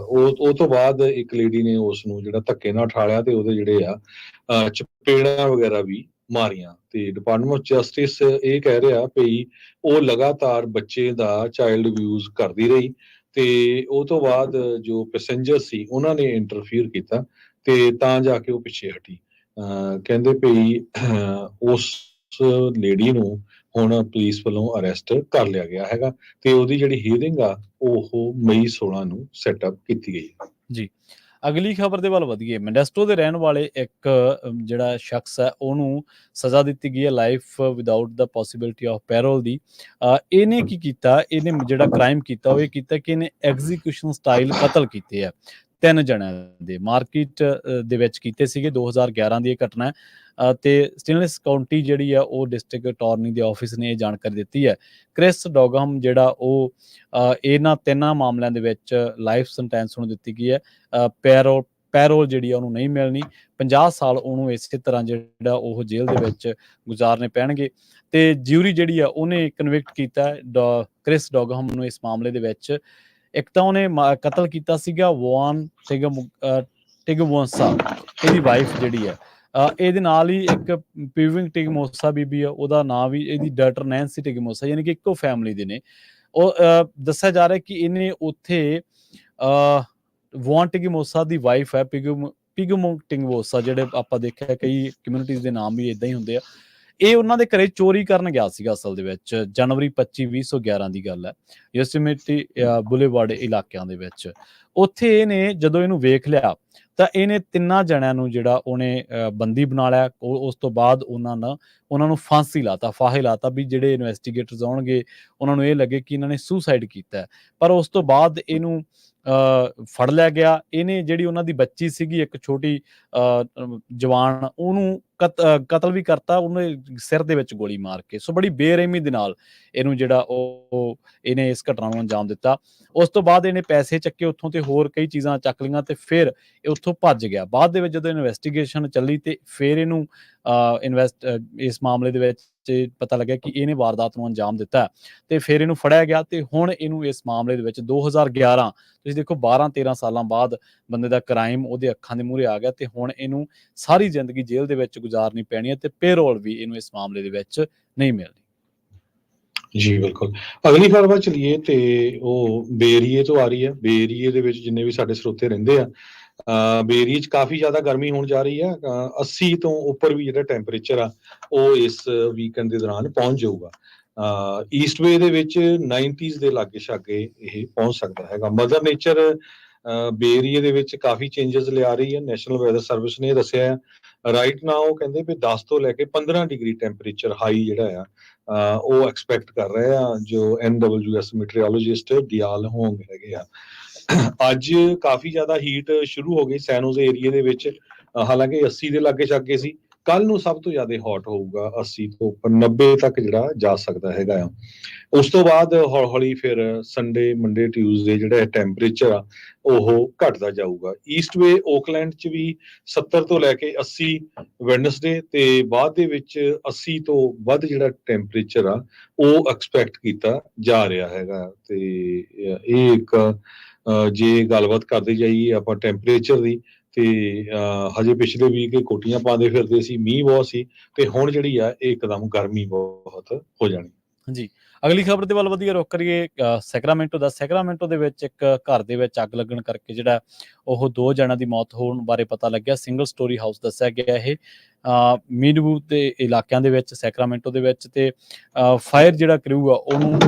ਉਹ ਤੋਂ ਬਾਅਦ ਇੱਕ ਲੇਡੀ ਨੇ ਉਸ ਨੂੰ ਜਿਹੜਾ ਧੱਕੇ ਨਾਲ ਉਠਾਲਿਆ ਤੇ ਉਹਦੇ ਜਿਹੜੇ ਆ ਚਪੇੜਾਂ ਵਗੈਰਾ ਵੀ ਮਾਰੀਆਂ। ਤੇ ਡਿਪਾਰਟਮੈਂਟ ਆਫ ਜਸਟਿਸ ਇਹ ਕਹਿ ਰਿਹਾ ਵੀ ਉਹ ਲਗਾਤਾਰ ਬੱਚੇ ਦਾ ਚਾਈਲਡ ਅਬਿਊਜ਼ ਕਰਦੀ ਰਹੀ ਤੇ ਉਹ ਤੋਂ ਬਾਅਦ ਜੋ ਪੈਸੇਂਜਰ ਸੀ ਉਹਨਾਂ ਨੇ ਇੰਟਰਫੀਅਰ ਕੀਤਾ ਤੇ ਤਾਂ ਜਾ ਕੇ ਉਹ ਪਿੱਛੇ ਹਟੀ। ਕਹਿੰਦੇ ਵੀ ਉਸ ਲੇਡੀ ਨੂੰ ਹੁਣ ਪੁਲਿਸ ਵੱਲੋਂ ਅਰੈਸਟ ਕਰ ਲਿਆ ਗਿਆ ਹੈਗਾ ਤੇ ਉਹਦੀ ਜਿਹੜੀ ਹੀਅਰਿੰਗ ਆ ਉਹ ਮਈ 16 ਨੂੰ ਸੈਟਅਪ ਕੀਤੀ ਗਈ। ਜੀ, ਅਗਲੀ ਖਬਰ ਦੇ ਵੱਲ ਵਧੀਏ। ਮੈਂਡੈਸਟੋ ਦੇ ਰਹਿਣ ਵਾਲੇ ਇੱਕ ਜਿਹੜਾ ਸ਼ਖਸ ਹੈ ਉਹਨੂੰ ਸਜ਼ਾ ਦਿੱਤੀ ਗਈ ਹੈ life without the possibility of parole ਦੀ। ਇਹਨੇ ਕੀ ਕੀਤਾ, ਇਹਨੇ ਜਿਹੜਾ ਕ੍ਰਾਈਮ ਕੀਤਾ ਉਹ ਇਹ ਕੀਤਾ ਕਿ ਇਹਨੇ ਐਗਜ਼ੀਕਿਊਸ਼ਨ ਸਟਾਈਲ ਕਤਲ ਕੀਤੇ ਆ 3 ਜਣਿਆਂ ਦੇ। ਮਾਰਕੀਟ ਦੇ ਵਿੱਚ ਕੀਤੇ ਸੀਗੇ। 2011 ਦੀ ਇਹ ਘਟਨਾ ਹੈ ਤੇ ਸਟੇਨਲੈਸ ਕਾਉਂਟੀ ਜਿਹੜੀ ਆ ਉਹ ਡਿਸਟ੍ਰਿਕਟ ਅਟਾਰਨੀ ਦੇ ਆਫਿਸ ਨੇ ਇਹ ਜਾਣਕਾਰੀ ਦਿੱਤੀ ਹੈ। ਕ੍ਰਿਸ ਡੌਗਹਮ ਜਿਹੜਾ ਉਹ ਇਹਨਾਂ 3 ਮਾਮਲਿਆਂ ਦੇ ਵਿੱਚ ਲਾਈਫ ਸੈਂਟੈਂਸ ਨੂੰ ਦਿੱਤੀ ਗਈ ਹੈ। ਪੈਰੋਲ ਜਿਹੜੀ ਆ ਉਹਨੂੰ ਨਹੀਂ ਮਿਲਣੀ। 50 ਸਾਲ ਉਹਨੂੰ ਇਸੇ ਤਰ੍ਹਾਂ ਜਿਹੜਾ ਉਹ ਜੇਲ੍ਹ ਦੇ ਵਿੱਚ ਗੁਜ਼ਾਰਨੇ ਪੈਣਗੇ। ਤੇ ਜਿਊਰੀ ਜਿਹੜੀ ਆ ਉਹਨੇ ਕਨਵਿਕਟ ਕੀਤਾ ਕ੍ਰਿਸ ਡੌਗਹਮ ਨੂੰ ਇਸ ਮਾਮਲੇ ਦੇ ਵਿੱਚ। ਇੱਕ ਤਾਂ ਉਹਨੇ ਕਤਲ ਕੀਤਾ ਸੀਗਾ ਵੋਨ ਟਿਗਮੋਸਾ, ਇਹਦੀ ਵਾਈਫ ਜਿਹੜੀ ਹੈ। ਇਹਦੇ ਨਾਲ ਹੀ ਇੱਕ ਪਿਵਿੰਗ ਟਿਗਮੋਸਾ ਬੀਬੀ ਆ, ਉਹਦਾ ਨਾਂ ਵੀ ਇਹਦੀ ਡਾਟਰ ਨੈਂਸੀ ਟਿਗਮੋਸਾ, ਯਾਨੀ ਕਿ ਇੱਕੋ ਫੈਮਿਲੀ ਦੇ ਨੇ। ਉਹ ਦੱਸਿਆ ਜਾ ਰਿਹਾ ਕਿ ਇਹਨੇ ਉੱਥੇ ਵੋਨ ਟਿਗਮੋਸਾ ਦੀ ਵਾਈਫ ਹੈ ਪਿਗਮੋ ਟਿਗਮੋਸਾ, ਜਿਹੜੇ ਆਪਾਂ ਦੇਖਿਆ ਕਈ ਕਮਿਊਨਿਟੀਜ਼ ਦੇ ਨਾਮ ਵੀ ਇਦਾਂ ਹੀ ਹੁੰਦੇ ਆ। ਇਹ ਉਹਨਾਂ ਦੇ ਘਰੇ ਚੋਰੀ ਕਰਨ ਗਿਆ ਸੀਗਾ ਅਸਲ ਦੇ ਵਿੱਚ। ਜਨਵਰੀ 25, 2011 ਦੀ ਗੱਲ ਹੈ। ਯੋਸੇਮਿਟੀ ਬੁਲੇਵਾਰਡ ਇਲਾਕਿਆਂ ਦੇ ਵਿੱਚ। ਉੱਥੇ ਇਹਨੇ ਜਦੋਂ ਇਹਨੂੰ ਵੇਖ ਲਿਆ ਤਾਂ ਇਹਨੇ 3 ਜਣਿਆਂ ਨੂੰ ਜਿਹੜਾ ਉਹਨੇ ਬੰਦੀ ਬਣਾ ਲਿਆ। ਉਸ ਤੋਂ ਬਾਅਦ ਉਹਨਾਂ ਨੂੰ ਫਾਂਸੀ ਲਾਤਾ, ਫਾਹੇ ਲਾਤਾ ਵੀ ਜਿਹੜੇ ਇਨਵੈਸਟੀਗੇਟਰਸ ਆਉਣਗੇ ਉਹਨਾਂ ਨੂੰ ਇਹ ਲੱਗੇ ਕਿ ਇਹਨਾਂ ਨੇ ਸੁਸਾਈਡ ਕੀਤਾ। ਪਰ ਉਸ ਤੋਂ ਬਾਅਦ ਇਹਨੂੰ ਫੜ ਲਿਆ ਗਿਆ। ਇਹਨੇ ਜਿਹੜੀ ਉਹਨਾਂ ਦੀ ਬੱਚੀ ਸੀਗੀ ਇੱਕ ਛੋਟੀ ਜਵਾਨ, ਉਹਨੂੰ ਕਤਲ ਵੀ ਕਰਤਾ, ਉਹਨੇ ਸਿਰ ਦੇ ਵਿੱਚ ਗੋਲੀ ਮਾਰ ਕੇ। ਸੋ ਬੜੀ ਬੇਰਹਿਮੀ ਦੇ ਨਾਲ ਇਹਨੂੰ ਜਿਹੜਾ ਉਹ ਇਹਨੇ ਇਸ ਘਟਨਾ ਨੂੰ ਅੰਜਾਮ ਦਿੱਤਾ। ਉਸ ਤੋਂ ਬਾਅਦ ਇਹਨੇ ਪੈਸੇ ਚੱਕੇ ਉੱਥੋਂ ਤੇ ਹੋਰ ਕਈ ਚੀਜ਼ਾਂ ਚੱਕ ਲਈਆਂ ਤੇ ਫਿਰ ਇਹ ਉੱਥੋਂ ਭੱਜ ਗਿਆ। ਬਾਅਦ ਦੇ ਵਿੱਚ ਜਦੋਂ ਇਨਵੈਸਟੀਗੇਸ਼ਨ ਚੱਲੀ ਤੇ ਫਿਰ ਇਹਨੂੰ ਇਸ ਮਾਮਲੇ ਦੇ ਵਿੱਚ ਪਤਾ ਲੱਗਿਆ ਕਿ ਇਹਨੇ ਵਾਰਦਾਤ ਨੂੰ ਅੰਜਾਮ ਦਿੱਤਾ ਤੇ ਫਿਰ ਇਹਨੂੰ ਫੜਿਆ ਗਿਆ ਤੇ ਹੁਣ ਇਹਨੂੰ ਇਸ ਮਾਮਲੇ ਦੇ ਵਿੱਚ 2011, ਤੁਸੀਂ ਦੇਖੋ 12-13 ਸਾਲਾਂ ਬਾਅਦ ਬੰਦੇ ਦਾ ਕ੍ਰਾਈਮ ਉਹਦੇ ਅੱਖਾਂ ਦੇ ਮੂਹਰੇ ਆ ਗਿਆ ਤੇ ਹੁਣ ਇਹਨੂੰ ਸਾਰੀ ਜ਼ਿੰਦਗੀ ਜੇਲ੍ਹ ਦੇ ਵਿੱਚ ਗੁਜ਼ਾਰਨੀ ਪੈਣੀ ਹੈ ਤੇ ਪੇਰੋਲ ਵੀ ਇਹਨੂੰ ਇਸ ਮਾਮਲੇ ਦੇ ਵਿੱਚ ਨਹੀਂ ਮਿਲਣੀ। ਜੀ ਬਿਲਕੁਲ। ਅਗਲੀ ਖਬਰ ਵੱਲ ਚੱਲੀਏ ਤੇ ਉਹ ਬੇਰੀਏ ਤੋਂ ਆ ਰਹੀ ਹੈ। ਬੇਰੀਏ ਦੇ ਵਿੱਚ ਜਿੰਨੇ ਵੀ ਸਾਡੇ ਸਰੋਤੇ ਰਹਿੰਦੇ ਆ, ਬੇਰੀਏ 'ਚ ਕਾਫੀ ਜ਼ਿਆਦਾ ਗਰਮੀ ਹੋਣ ਜਾ ਰਹੀ ਹੈ। 80 ਤੋਂ ਉੱਪਰ ਵੀ ਜਿਹੜਾ ਟੈਂਪਰੇਚਰ ਆ ਉਹ ਇਸ ਵੀਕਐਂਡ ਦੇ ਦੌਰਾਨ ਪਹੁੰਚ ਜਾਊਗਾ। ਈਸਟ ਵੇ ਦੇ ਵਿੱਚ 90s ਦੇ ਲਾਗੇ ਛਾਗੇ ਇਹ ਪਹੁੰਚ ਸਕਦਾ ਹੈਗਾ। ਮਦਰ ਨੇਚਰ ਬੇਰੀਏ ਦੇ ਵਿੱਚ ਕਾਫੀ ਚੇਂਜਸ ਲਿਆ ਰਹੀ ਹੈ। ਨੈਸ਼ਨਲ ਵੈਦਰ ਸਰਵਿਸ ਨੇ ਦੱਸਿਆ ਹੈ ਰਾਈਟ ਨਾਓ ਕਹਿੰਦੇ ਵੀ 10 ਤੋਂ ਲੈ ਕੇ 15 ਡਿਗਰੀ ਟੈਂਪਰੇਚਰ ਹਾਈ ਜਿਹੜਾ ਆ ਉਹ ਐਕਸਪੈਕਟ ਕਰ ਰਹੇ ਆ ਜੋ NWS ਮੀਟਰੀਓਲੋਜਿਸਟ ਦਿਆਲ ਹੋਂਗ ਹੈਗੇ ਆ। ਅੱਜ ਕਾਫੀ ਜ਼ਿਆਦਾ ਹੀਟ ਸ਼ੁਰੂ ਹੋ ਗਈ ਸੈਨੋਜ਼ੇ ਏਰੀਏ ਦੇ ਵਿੱਚ। ਹਾਲਾਂਕਿ 80 ਦੇ ਲਾਗੇ ਛਾਗੇ ਸੀ। ਕੱਲ ਨੂੰ ਸਭ ਤੋਂ ਜ਼ਿਆਦਾ ਹੌਟ ਹੋਊਗਾ, 80 ਤੋਂ ਉੱਪਰ 90 ਤੱਕ ਜਿਹੜਾ ਜਾ ਸਕਦਾ ਹੈਗਾ ਆ। ਉਸ ਤੋਂ ਬਾਅਦ ਹੌਲੀ ਹੌਲੀ ਫਿਰ ਸੰਡੇ, ਮੰਡੇ, ਟਿਊਜ਼ਡੇ ਜਿਹੜਾ ਟੈਂਪਰੇਚਰ ਆ ਉਹ ਘਟਦਾ ਜਾਊਗਾ। ਈਸਟ ਵੇ ਓਕਲੈਂਡ 'ਚ ਵੀ 70 ਤੋਂ ਲੈ ਕੇ 80 ਵੈਡਨਸਡੇ ਤੇ ਬਾਅਦ ਦੇ ਵਿੱਚ 80 ਤੋਂ ਵੱਧ ਜਿਹੜਾ ਟੈਂਪਰੇਚਰ ਆ ਉਹ ਐਕਸਪੈਕਟ ਕੀਤਾ ਜਾ ਰਿਹਾ ਹੈਗਾ। ਤੇ ਇਹ ਇੱਕ ਜੇ ਗੱਲਬਾਤ ਕਰਦੇ ਜਾਈਏ ਆਪਾਂ ਟੈਂਪਰੇਚਰ ਦੀ ਤੇ ਹਜੇ ਪਿਛਲੇ ਵੀਕ ਇਹ ਕੋਟੀਆਂ ਪਾਉਂਦੇ ਫਿਰਦੇ ਸੀ, ਮੀਂਹ ਬਹੁਤ ਸੀ, ਤੇ ਹੁਣ ਜਿਹੜੀ ਆ ਇਹ ਇੱਕਦਮ ਗਰਮੀ ਬਹੁਤ ਹੋ ਜਾਣੀ। ਜੀ, ਅਗਲੀ ਖਬਰ ਦੇ ਵੱਲ ਵਧੀਆ ਰੁਖ ਕਰੀਏ। ਸੈਕਰਾਮੈਂਟੋ ਦੇ ਵਿੱਚ ਇੱਕ ਘਰ ਦੇ ਵਿੱਚ ਅੱਗ ਲੱਗਣ ਕਰਕੇ ਜਿਹੜਾ ਉਹ 2 ਜਣਿਆਂ ਦੀ ਮੌਤ ਹੋਣ ਬਾਰੇ ਪਤਾ ਲੱਗਿਆ। ਸਿੰਗਲ ਸਟੋਰੀ ਹਾਊਸ ਦੱਸਿਆ ਗਿਆ ਇਹ ਮੀਨਵੂ ਦੇ ਇਲਾਕਿਆਂ ਦੇ ਵਿੱਚ, ਸੈਕਰਾਮੈਂਟੋ ਦੇ ਵਿੱਚ, ਤੇ ਫਾਇਰ ਜਿਹੜਾ ਕਰੂ ਆ ਉਹਨੂੰ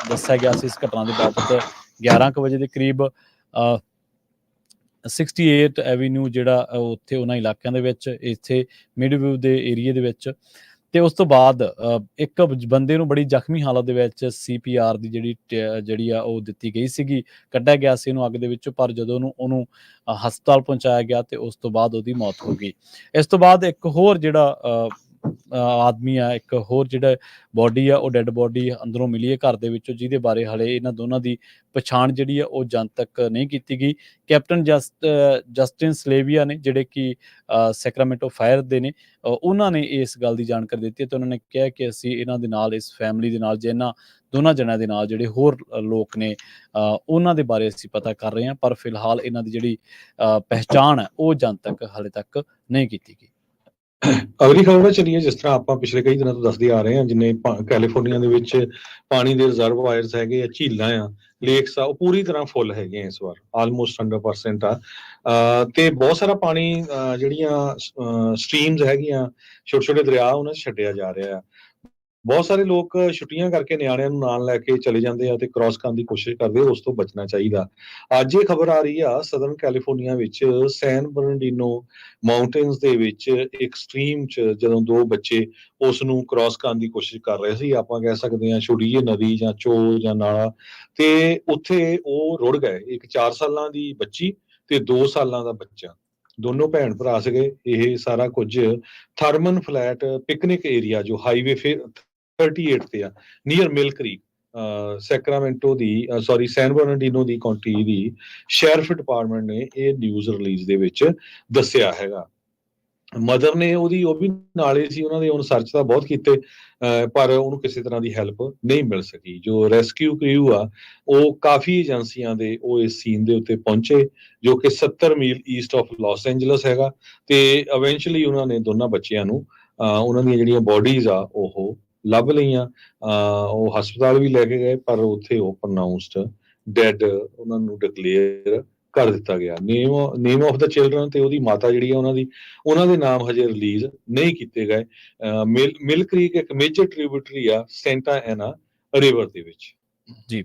ਦੱਸਿਆ ਗਿਆ ਸੀ ਇਸ ਘਟਨਾ ਦੇ ਬਾਬਤ 11 ਕੁ ਵਜੇ ਦੇ ਕਰੀਬ 68 ਐਵੀਨਿਊ ਜਿਹੜਾ ਉੱਥੇ ਉਹਨਾਂ ਇਲਾਕਿਆਂ ਦੇ ਵਿੱਚ, ਇੱਥੇ ਮਿਡਵਿਊ ਦੇ ਏਰੀਏ ਦੇ ਵਿੱਚ। ਤੇ ਉਸ ਤੋਂ ਬਾਅਦ ਇੱਕ ਬੰਦੇ ਨੂੰ ਬੜੀ ਜ਼ਖਮੀ ਹਾਲਤ ਦੇ ਵਿੱਚ CPR ਦੀ ਜਿਹੜੀ ਆ ਉਹ ਦਿੱਤੀ ਗਈ ਸੀਗੀ, ਕੱਢਿਆ ਗਿਆ ਸੀ ਉਹਨੂੰ ਅੱਗ ਦੇ ਵਿੱਚੋਂ, ਪਰ ਜਦੋਂ ਉਹਨੂੰ ਹਸਪਤਾਲ ਪਹੁੰਚਾਇਆ ਗਿਆ ਤੇ ਉਸ ਤੋਂ ਬਾਅਦ ਉਹਦੀ ਮੌਤ ਹੋ ਗਈ। ਇਸ ਤੋਂ ਬਾਅਦ ਇੱਕ ਹੋਰ ਜਿਹੜਾ ਆਦਮੀ ਆ, ਇੱਕ ਹੋਰ ਜਿਹੜਾ ਬੋਡੀ ਆ, ਉਹ ਡੈੱਡ ਬੋਡੀ ਅੰਦਰੋਂ ਮਿਲੀ ਹੈ ਘਰ ਦੇ ਵਿੱਚੋਂ, ਜਿਹਦੇ ਬਾਰੇ ਹਲੇ ਇਹਨਾਂ ਦੋਨਾਂ ਦੀ ਪਛਾਣ ਜਿਹੜੀ ਆ ਉਹ ਜਨਤਕ ਨਹੀਂ ਕੀਤੀ ਗਈ। ਕੈਪਟਨ ਜਸਟਿਨ ਸਲੇਵੀਆ ਨੇ, ਜਿਹੜੇ ਕਿ ਸੈਕਰਾਮੈਂਟੋ ਫਾਇਰ ਦੇ ਨੇ, ਉਹਨਾਂ ਨੇ ਇਸ ਗੱਲ ਦੀ ਜਾਣਕਾਰੀ ਦਿੱਤੀ ਤੇ ਉਹਨਾਂ ਨੇ ਕਿਹਾ ਕਿ ਅਸੀਂ ਇਹਨਾਂ ਦੇ ਨਾਲ, ਇਸ ਫੈਮਿਲੀ ਦੇ ਨਾਲ, ਜਿਹਨਾਂ ਦੋਨਾਂ ਜਣਿਆਂ ਦੇ ਨਾਲ ਜਿਹੜੇ ਹੋਰ ਲੋਕ ਨੇ ਉਹਨਾਂ ਦੇ ਬਾਰੇ ਅਸੀਂ ਪਤਾ ਕਰ ਰਹੇ ਹਾਂ, ਪਰ ਫਿਲਹਾਲ ਇਹਨਾਂ ਦੀ ਜਿਹੜੀ ਪਹਿਚਾਣ ਹੈ ਉਹ ਜਨਤਕ ਹਾਲੇ ਤੱਕ ਨਹੀਂ ਕੀਤੀ ਗਈ। ਅਗਲੀ ਖਬਰ ਵੱਲ ਚੱਲੀਏ। ਜਿਸ ਤਰ੍ਹਾਂ ਆਪਾਂ ਪਿਛਲੇ ਕਈ ਦਿਨਾਂ ਤੋਂ ਦੱਸਦੇ ਆ ਰਹੇ ਹਾਂ, ਜਿੰਨੇ ਕੈਲੀਫੋਰਨੀਆ ਦੇ ਵਿੱਚ ਪਾਣੀ ਦੇ ਰਿਜ਼ਰਵਾਇਰਸ ਹੈਗੇ ਆ, ਝੀਲਾਂ ਆ, ਲੇਕਸ ਆ, ਉਹ ਪੂਰੀ ਤਰ੍ਹਾਂ ਫੁੱਲ ਹੈਗੇ ਆ ਇਸ ਵਾਰ, ਆਲਮੋਸਟ 100% ਆ। ਤੇ ਬਹੁਤ ਸਾਰਾ ਪਾਣੀ ਜਿਹੜੀਆਂ ਸਟਰੀਮਸ ਹੈਗੀਆਂ, ਛੋਟੇ ਛੋਟੇ ਦਰਿਆ, ਉਹਨਾਂ 'ਚ ਛੱਡਿਆ ਜਾ ਰਿਹਾ ਆ। ਬਹੁਤ ਸਾਰੇ ਲੋਕ ਛੁੱਟੀਆਂ ਕਰਕੇ ਨਿਆਣਿਆਂ ਨੂੰ ਨਾਲ ਲੈ ਕੇ ਚਲੇ ਜਾਂਦੇ ਆ ਤੇ ਕ੍ਰਾਸ ਕਰਨ ਦੀ ਕੋਸ਼ਿਸ਼ ਕਰਦੇ ਆ, ਉਸ ਤੋਂ ਬਚਣਾ ਚਾਹੀਦਾ। ਅੱਜ ਇਹ ਖਬਰ ਆ ਰਹੀ ਆ ਸਦਰਨ ਕੈਲੀਫੋਰਨੀਆ ਵਿੱਚ ਸੈਨ ਬਰਨਡੀਨੋ ਮਾਊਂਟੇਨਸ ਦੇ ਵਿੱਚ ਇੱਕ ਸਟਰੀਮ 'ਚ ਜਦੋਂ 2 ਬੱਚੇ ਉਸ ਨੂੰ ਕ੍ਰਾਸ ਕਰਨ ਦੀ ਕੋਸ਼ਿਸ਼ ਕਰ ਰਹੇ ਸੀ, ਆਪਾਂ ਕਹਿ ਸਕਦੇ ਹਾਂ ਛੋਟੀ ਜਿਹੀ ਨਦੀ ਜਾਂ ਚੋ ਜਾਂ ਨਾਲਾ, ਤੇ ਉੱਥੇ ਉਹ ਰੁੜ ਗਏ। ਇੱਕ 4 ਸਾਲਾਂ ਦੀ ਬੱਚੀ ਤੇ 2 ਸਾਲਾਂ ਦਾ ਬੱਚਾ, ਦੋਨੋਂ ਭੈਣ ਭਰਾ ਸੀਗੇ। ਇਹ ਸਾਰਾ ਕੁਝ ਥਰਮਨ ਫਲੈਟ ਪਿਕਨਿਕ ਏਰੀਆ ਜੋ ਹਾਈਵੇ 38 ਤੇ ਆ, ਨੀਅਰ ਮਿਲ ਕ੍ਰੀਕ, ਸੈਕਰਾਮੈਂਟੋ ਦੀ ਸੈਨ ਬਰਨਡੀਨੋ ਦੀ ਕਾਉਂਟੀ ਦੀ ਸ਼ੈਰਿਫ ਡਿਪਾਰਟਮੈਂਟ ਨੇ ਇਹ ਨਿਊਜ਼ ਰਿਲੀਜ਼ ਦੇ ਵਿੱਚ ਦੱਸਿਆ ਹੈਗਾ। ਮਦਰ ਨੇ ਉਹ ਵੀ ਨਾਲੇ ਸੀ, ਉਹਨਾਂ ਦੇ ਹੁਣ ਸਰਚ ਤਾਂ ਬਹੁਤ ਕੀਤੇ, ਪਰ ਉਹਨੂੰ ਕਿਸੇ ਤਰ੍ਹਾਂ ਦੀ ਹੈਲਪ ਨਹੀਂ ਮਿਲ ਸਕੀ। ਜੋ ਰੈਸਕਿਊ ਕ੍ਰਿਊ ਆ, ਉਹ ਕਾਫੀ ਏਜੰਸੀਆਂ ਦੇ ਉਹ ਇਸ ਸੀਨ ਦੇ ਉੱਤੇ ਪਹੁੰਚੇ, ਜੋ ਕਿ 70 ਮੀਲ ਈਸਟ ਆਫ ਲਾਸ ਐਂਜਲਸ ਹੈਗਾ, ਤੇ ਇਵੈਂਚੁਅਲੀ ਉਹਨਾਂ ਨੇ ਦੋਨਾਂ ਬੱਚਿਆਂ ਨੂੰ ਉਹਨਾਂ ਦੀਆਂ ਜਿਹੜੀਆਂ ਬੋਡੀਜ਼ ਆ ਉਹ ਲੱਭ ਲਈਆਂ। ਉਹ ਹਸਪਤਾਲ ਵੀ ਲੈ ਕੇ ਗਏ, ਪਰ ਉੱਥੇ ਉਹ ਪ੍ਰਨਾਊਂਸਡ ਡੈਡ ਉਹਨਾਂ ਨੂੰ ਡਿਕਲੇਅਰ ਕਰ ਦਿੱਤਾ ਗਿਆ। ਨੇਮ ਆਫ ਦਾ ਚਿਲਡਰਨ ਤੇ ਉਹਦੀ ਮਾਤਾ ਜਿਹੜੀ ਆ ਉਹਨਾਂ ਦੇ ਨਾਮ ਹਜੇ ਰਿਲੀਜ਼ ਨਹੀਂ ਕੀਤੇ ਗਏ। ਮਿਲ ਕ੍ਰੀਕ ਇੱਕ ਮੇਜਰ ਟ੍ਰਿਬਿਊਟਰੀ ਆ ਸੈਂਟਾ ਐਨਾ ਰਿਵਰ ਦੇ ਵਿੱਚ। ਜੀ,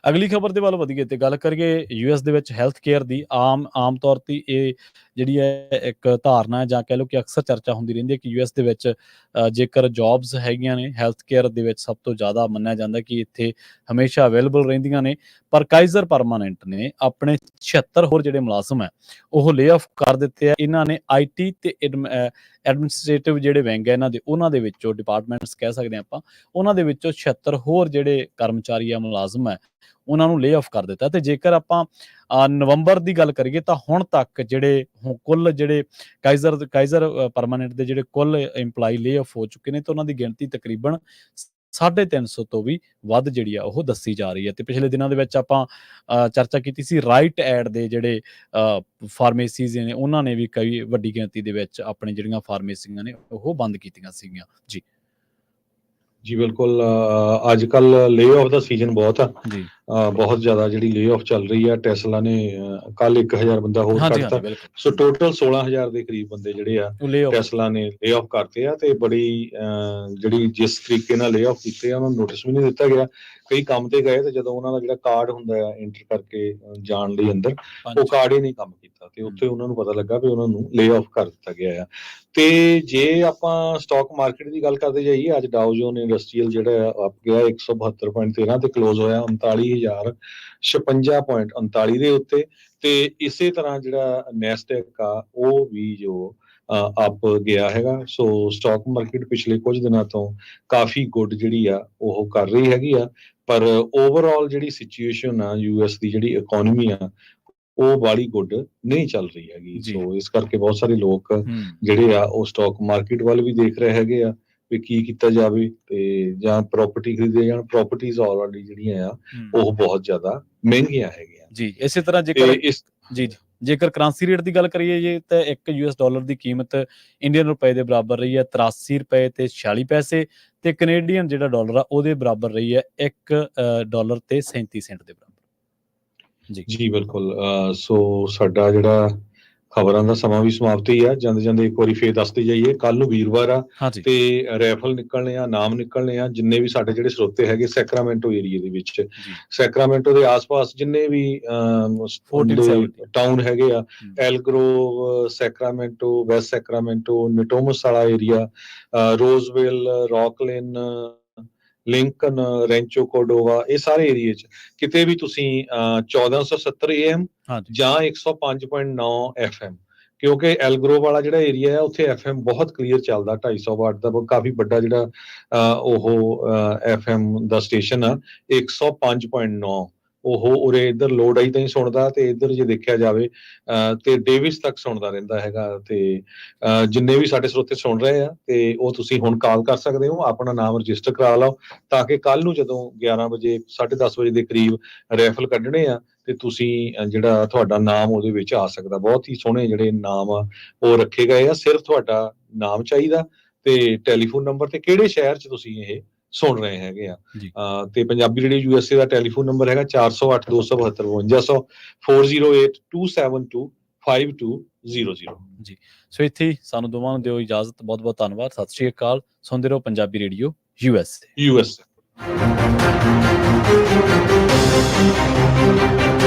ਅਗਲੀ ਖਬਰ ਦੇ ਵੱਲ ਵਧੀਏ ਤੇ ਗੱਲ ਕਰੀਏ US ਦੇ ਵਿੱਚ ਹੈਲਥ ਕੇਅਰ ਦੀ। ਆਮ ਤੌਰ ਤੇ ਇਹ ਜਿਹੜੀ ਹੈ ਇੱਕ ਧਾਰਨਾ ਹੈ, ਜਾਂ ਕਹਿ ਲਓ ਕਿ ਅਕਸਰ ਚਰਚਾ ਹੁੰਦੀ ਰਹਿੰਦੀ ਹੈ ਕਿ US ਦੇ ਵਿੱਚ ਜੇਕਰ ਜੌਬਸ ਹੈਗੀਆਂ ਨੇ ਹੈਲਥ ਕੇਅਰ ਦੇ ਵਿੱਚ, ਸਭ ਤੋਂ ਜ਼ਿਆਦਾ ਮੰਨਿਆ ਜਾਂਦਾ ਕਿ ਇੱਥੇ ਹਮੇਸ਼ਾ ਅਵੇਲੇਬਲ ਰਹਿੰਦੀਆਂ ਨੇ, ਪਰ ਕਾਈਜ਼ਰ ਪਰਮਾਨੈਂਟ ਨੇ ਆਪਣੇ 76 ਹੋਰ ਜਿਹੜੇ ਮੁਲਾਜ਼ਮ ਹੈ ਉਹ ਲੇ ਆਫ ਕਰ ਦਿੱਤੇ ਆ। ਇਹਨਾਂ ਨੇ IT ਤੇ ਐਡਮਿਨਿਸਟ੍ਰੇਟਿਵ ਜਿਹੜੇ ਵਿੰਗ ਹੈ ਇਹਨਾਂ ਦੇ, ਉਹਨਾਂ ਦੇ ਵਿੱਚੋਂ, ਡਿਪਾਰਟਮੈਂਟਸ ਕਹਿ ਸਕਦੇ ਆਪਾਂ, ਉਹਨਾਂ ਦੇ ਵਿੱਚੋਂ 76 ਹੋਰ ਜਿਹੜੇ ਕਰਮਚਾਰੀ ਆ, ਮੁਲਾਜ਼ਮ ਹੈ, ਉਹਨਾਂ ਨੂੰ ਲੇ ਆਫ ਕਰ ਦਿੱਤਾ। ਤੇ ਜੇਕਰ ਆਪਾਂ ਨਵੰਬਰ ਦੀ ਗੱਲ ਕਰੀਏ ਤਾਂ ਹੁਣ ਤੱਕ ਜਿਹੜੇ ਕੁੱਲ ਜਿਹੜੇ ਕਾਈਜ਼ਰ ਪਰਮਾਨੈਂਟ ਦੇ ਜਿਹੜੇ ਕੁੱਲ EMPLOYE ਲੇ ਆਫ ਹੋ ਚੁੱਕੇ ਨੇ, ਤੇ ਉਹਨਾਂ ਦੀ ਗਿਣਤੀ ਤਕਰੀਬਨ 350 ਤੋਂ ਵੀ ਵੱਧ ਜਿਹੜੀ ਆ ਉਹ ਦੱਸੀ ਜਾ ਰਹੀ ਹੈ। ਤੇ ਪਿਛਲੇ ਦਿਨਾਂ ਦੇ ਵਿੱਚ ਆਪਾਂ ਚਰਚਾ ਕੀਤੀ ਸੀ ਰਾਈਟ ਐਡ ਦੇ ਜਿਹੜੇ ਫਾਰਮੇਸੀਜ਼ ਨੇ, ਉਹਨਾਂ ਨੇ ਵੀ ਕਈ ਵੱਡੀ ਗਿਣਤੀ ਦੇ ਵਿੱਚ ਆਪਣੀ ਜਿਹੜੀਆਂ ਫਾਰਮੇਸੀਆਂ ਨੇ ਉਹ ਬੰਦ ਕੀਤੀਆਂ ਸੀਗੀਆਂ। ਜੀ ਬਿਲਕੁਲ, ਅੱਜ ਕੱਲ ਲੇ ਆਫ ਦਾ ਸੀਜ਼ਨ ਬਹੁਤ ਆ ਜੀ, ਬਹੁਤ ਜ਼ਿਆਦਾ ਜਿਹੜੀ ਲੇ ਆਫ ਚੱਲ ਰਹੀ ਆ। ਟੈਸਲਾ ਨੇ ਕੱਲ 1000 ਬੰਦਾ ਹੋਰ ਕੱਢਤਾ, ਸੋ ਟੋਟਲ 16000 ਦੇ ਕਰੀਬ ਬੰਦੇ ਜਿਹੜੇ ਆ ਟੈਸਲਾ ਨੇ ਲੇ ਆਫ ਕਰਤੇ ਆ। ਤੇ ਬੜੀ ਜਿਹੜੀ ਜਿਸ ਤਰੀਕੇ ਨਾਲ ਲੇ ਆਫ ਕੀਤੇ ਆ, ਉਹਨਾਂ ਨੂੰ ਨੋਟਿਸ ਵੀ ਨਹੀਂ ਦਿੱਤਾ ਗਿਆ। ਕਈ ਕੰਮ ਤੇ ਗਏ ਤੇ ਜਦੋਂ ਉਹਨਾਂ ਦਾ ਜਿਹੜਾ ਕਾਰਡ ਹੁੰਦਾ ਆ ਐਂਟਰ ਕਰਕੇ ਜਾਣ ਲਈ ਅੰਦਰ, ਉਹ ਕਾਰਡ ਹੀ ਨਹੀਂ ਕੰਮ ਕੀਤਾ, ਤੇ ਉੱਥੇ ਉਹਨਾਂ ਨੂੰ ਪਤਾ ਲੱਗਾ ਵੀ ਉਹਨਾਂ ਨੂੰ ਲੇ ਆਫ ਕਰ ਦਿੱਤਾ ਗਿਆ ਆ। ਤੇ ਜੇ ਆਪਾਂ ਸਟਾਕ ਮਾਰਕੀਟ ਦੀ ਗੱਲ ਕਰਦੇ ਜਾਈਏ, ਅੱਜ ਡਾਓ ਜੋਨ ਇੰਡਸਟਰੀਅਲ ਜਿਹੜਾ ਅਪ ਗਿਆ 172.13 ਤੇ ਕਲੋਜ਼ ਹੋਇਆ 39,056.39 ਦੇ ਉੱਤੇ। ਤੇ ਇਸੇ ਤਰ੍ਹਾਂ ਜਿਹੜਾ ਨੈਸਡੈਕ ਆ ਉਹ ਵੀ ਜੋ ਅਪ ਗਿਆ ਹੈਗਾ। ਸੋ ਸਟਾਕ ਮਾਰਕੀਟ ਪਿਛਲੇ ਕੁਝ ਦਿਨਾਂ ਤੋਂ ਕਾਫੀ ਗੁੱਡ ਜਿਹੜੀ ਆ ਉਹ ਕਰ ਰਹੀ ਹੈਗੀ ਆ, ਪਰ ਓਵਰਆਲ ਜਿਹੜੀ ਸਿਚੁਏਸ਼ਨ ਆ US ਦੀ ਜਿਹੜੀ ਇਕਨੋਮੀ ਆ ਉਹ ਬਾਲੀ ਗੁੱਡ ਨਹੀਂ ਚੱਲ ਰਹੀ ਹੈਗੀ। ਸੋ ਇਸ ਕਰਕੇ ਬਹੁਤ ਸਾਰੇ ਲੋਕ ਜਿਹੜੇ ਆ ਉਹ ਸਟਾਕ ਮਾਰਕੀਟ ਵੱਲ ਵੀ ਦੇਖ ਰਹੇ ਹੈਗੇ ਆ ਵੀ ਕੀ ਕੀਤਾ ਜਾਵੇ, ਤੇ ਜਾਂ ਪ੍ਰਾਪਰਟੀ ਖਰੀਦੇ ਜਾਣ। ਪ੍ਰਾਪਰਟੀਜ਼ ਆਲਰੇਡੀ ਜਿਹੜੀਆਂ ਆ ਉਹ ਬਹੁਤ ਜ਼ਿਆਦਾ ਮਹਿੰਗੀਆਂ ਹੈਗੀਆਂ। ਜੀ, ਇਸੇ ਤਰ੍ਹਾਂ ਜੇਕਰ ਜੇਕਰ ਕਰੰਸੀ ਰੇਟ ਦੀ ਗੱਲ ਕਰੀਏ ਜੀ ਤਾਂ $1 ਦੀ ਕੀਮਤ ਇੰਡੀਅਨ ਰੁਪਏ ਦੇ ਬਰਾਬਰ ਰਹੀ ਹੈ 83 ਰੁਪਏ ਤੇ 46 ਪੈਸੇ ਤੇ ਕੈਨੇਡੀਅਨ ਜਿਹੜਾ ਡਾਲਰ ਆ ਉਹਦੇ ਬਰਾਬਰ ਰਹੀ ਹੈ $1 ਤੇ 37 ਸੈਂਟ ਦੇ ਬਰਾਬਰ। ਜੀ ਬਿਲਕੁਲ। ਸੋ ਸਾਡਾ ਜਿਹੜਾ ਖਬਰਾਂ ਦਾ ਸਮਾਂ ਵੀ ਸਮਾਪਤ ਹੀ ਆ। ਜਾਂਦੇ ਜਾਂਦੇ ਇੱਕ ਵਾਰੀ ਫੇਰ ਦੱਸਦੇ ਜਾਈਏ, ਕੱਲ ਨੂੰ ਵੀਰਵਾਰ ਆ ਹਾਂਜੀ ਤੇ ਰੈਫਲ ਨਿਕਲਣੇ ਆ, ਨਾਮ ਨਿਕਲਣੇ ਆ। ਜਿੰਨੇ ਵੀ ਸਾਡੇ ਜਿਹੜੇ ਸਰੋਤੇ ਹੈਗੇ ਸੈਕਰਾਮੈਂਟੋ ਏਰੀਏ ਦੇ ਵਿੱਚ, ਜੀ ਸੈਕਰਾਮੈਂਟੋ ਦੇ ਆਸ-ਪਾਸ ਜਿੰਨੇ ਵੀ 1470 ਟਾਊਨ ਹੈਗੇ ਆ, ਐਲਗਰੋਵ, ਸੈਕਰਾਮੈਂਟੋ, ਵੈਸਟ ਸੈਕਰਾਮੈਂਟੋ, ਨਿਟੋਮਸ ਵਾਲਾ ਏਰੀਆ, ਰੋਜ਼ਵਿਲ, ਰੌਕਲਿਨ, ਲਿੰਕਨ, ਰੈਂਚੋ ਕੋਰਡੋਵਾ, ਇਹ ਸਾਰੇ ਏਰੀਏ 'ਚ ਕਿਤੇ ਵੀ ਤੁਸੀਂ 1470 AM ਹਾਂਜੀ ਜਾਂ 105.9 FM, ਕਿਉਂਕਿ ਐਲਗਰੋ ਵਾਲਾ ਜਿਹੜਾ ਏਰੀਆ ਹੈ ਉੱਥੇ FM ਬਹੁਤ ਕਲੀਅਰ ਚੱਲਦਾ, 250 ਵਾਟ ਦਾ ਕਾਫੀ ਵੱਡਾ ਜਿਹੜਾ ਉਹ FM ਦਾ ਸਟੇਸ਼ਨ ਆ 105.9। ਉਹ ਉਰੇ ਇੱਧਰ ਲੋਡ ਆਈ ਤਾਂ ਹੀ ਸੁਣਦਾ, ਤੇ ਇੱਧਰ ਜੇ ਦੇਖਿਆ ਜਾਵੇ ਤੇ ਡੇਵਿਸ ਤੱਕ ਸੁਣਦਾ ਰਹਿੰਦਾ ਹੈਗਾ। ਤੇ ਜਿੰਨੇ ਵੀ ਸਾਡੇ ਸਰੋਤੇ ਸੁਣ ਰਹੇ ਆ ਤੇ ਉਹ ਤੁਸੀਂ ਹੁਣ ਕਾਲ ਕਰ ਸਕਦੇ ਹੋ, ਆਪਣਾ ਨਾਮ ਰਜਿਸਟਰ ਕਰਾ ਲਓ ਤਾਂ ਕਿ ਕੱਲ ਨੂੰ ਜਦੋਂ 11 ਵਜੇ 10:30 ਵਜੇ ਦੇ ਕਰੀਬ ਰੈਫਲ ਕੱਢਣੇ ਆ ਤੇ ਤੁਸੀਂ ਜਿਹੜਾ ਤੁਹਾਡਾ ਨਾਮ ਉਹਦੇ ਵਿੱਚ ਆ ਸਕਦਾ। ਬਹੁਤ ਹੀ ਸੋਹਣੇ ਜਿਹੜੇ ਨਾਮ ਆ ਉਹ ਰੱਖੇ ਗਏ ਆ। ਸਿਰਫ ਤੁਹਾਡਾ ਨਾਮ ਚਾਹੀਦਾ ਤੇ ਟੈਲੀਫੋਨ ਨੰਬਰ ਤੇ ਕਿਹੜੇ ਸ਼ਹਿਰ 'ਚ ਤੁਸੀਂ ਇਹ ਸੁਣ ਰਹੇ ਹੈਗੇ ਆ। ਤੇ ਪੰਜਾਬੀ ਰੇਡੀਓ USA ਦਾ ਟੈਲੀਫੋਨ ਨੰਬਰ ਹੈਗਾ 408 272 5200 408 272 5200 ਜੀ। ਸੋ ਇੱਥੇ ਹੀ ਸਾਨੂੰ ਦੋਵਾਂ ਨੂੰ ਦਿਓ ਇਜਾਜ਼ਤ। ਬਹੁਤ ਬਹੁਤ ਧੰਨਵਾਦ। ਸਤਿ ਸ਼੍ਰੀ ਅਕਾਲ। ਸੁਣਦੇ ਰਹੋ ਪੰਜਾਬੀ ਰੇਡੀਓ USA।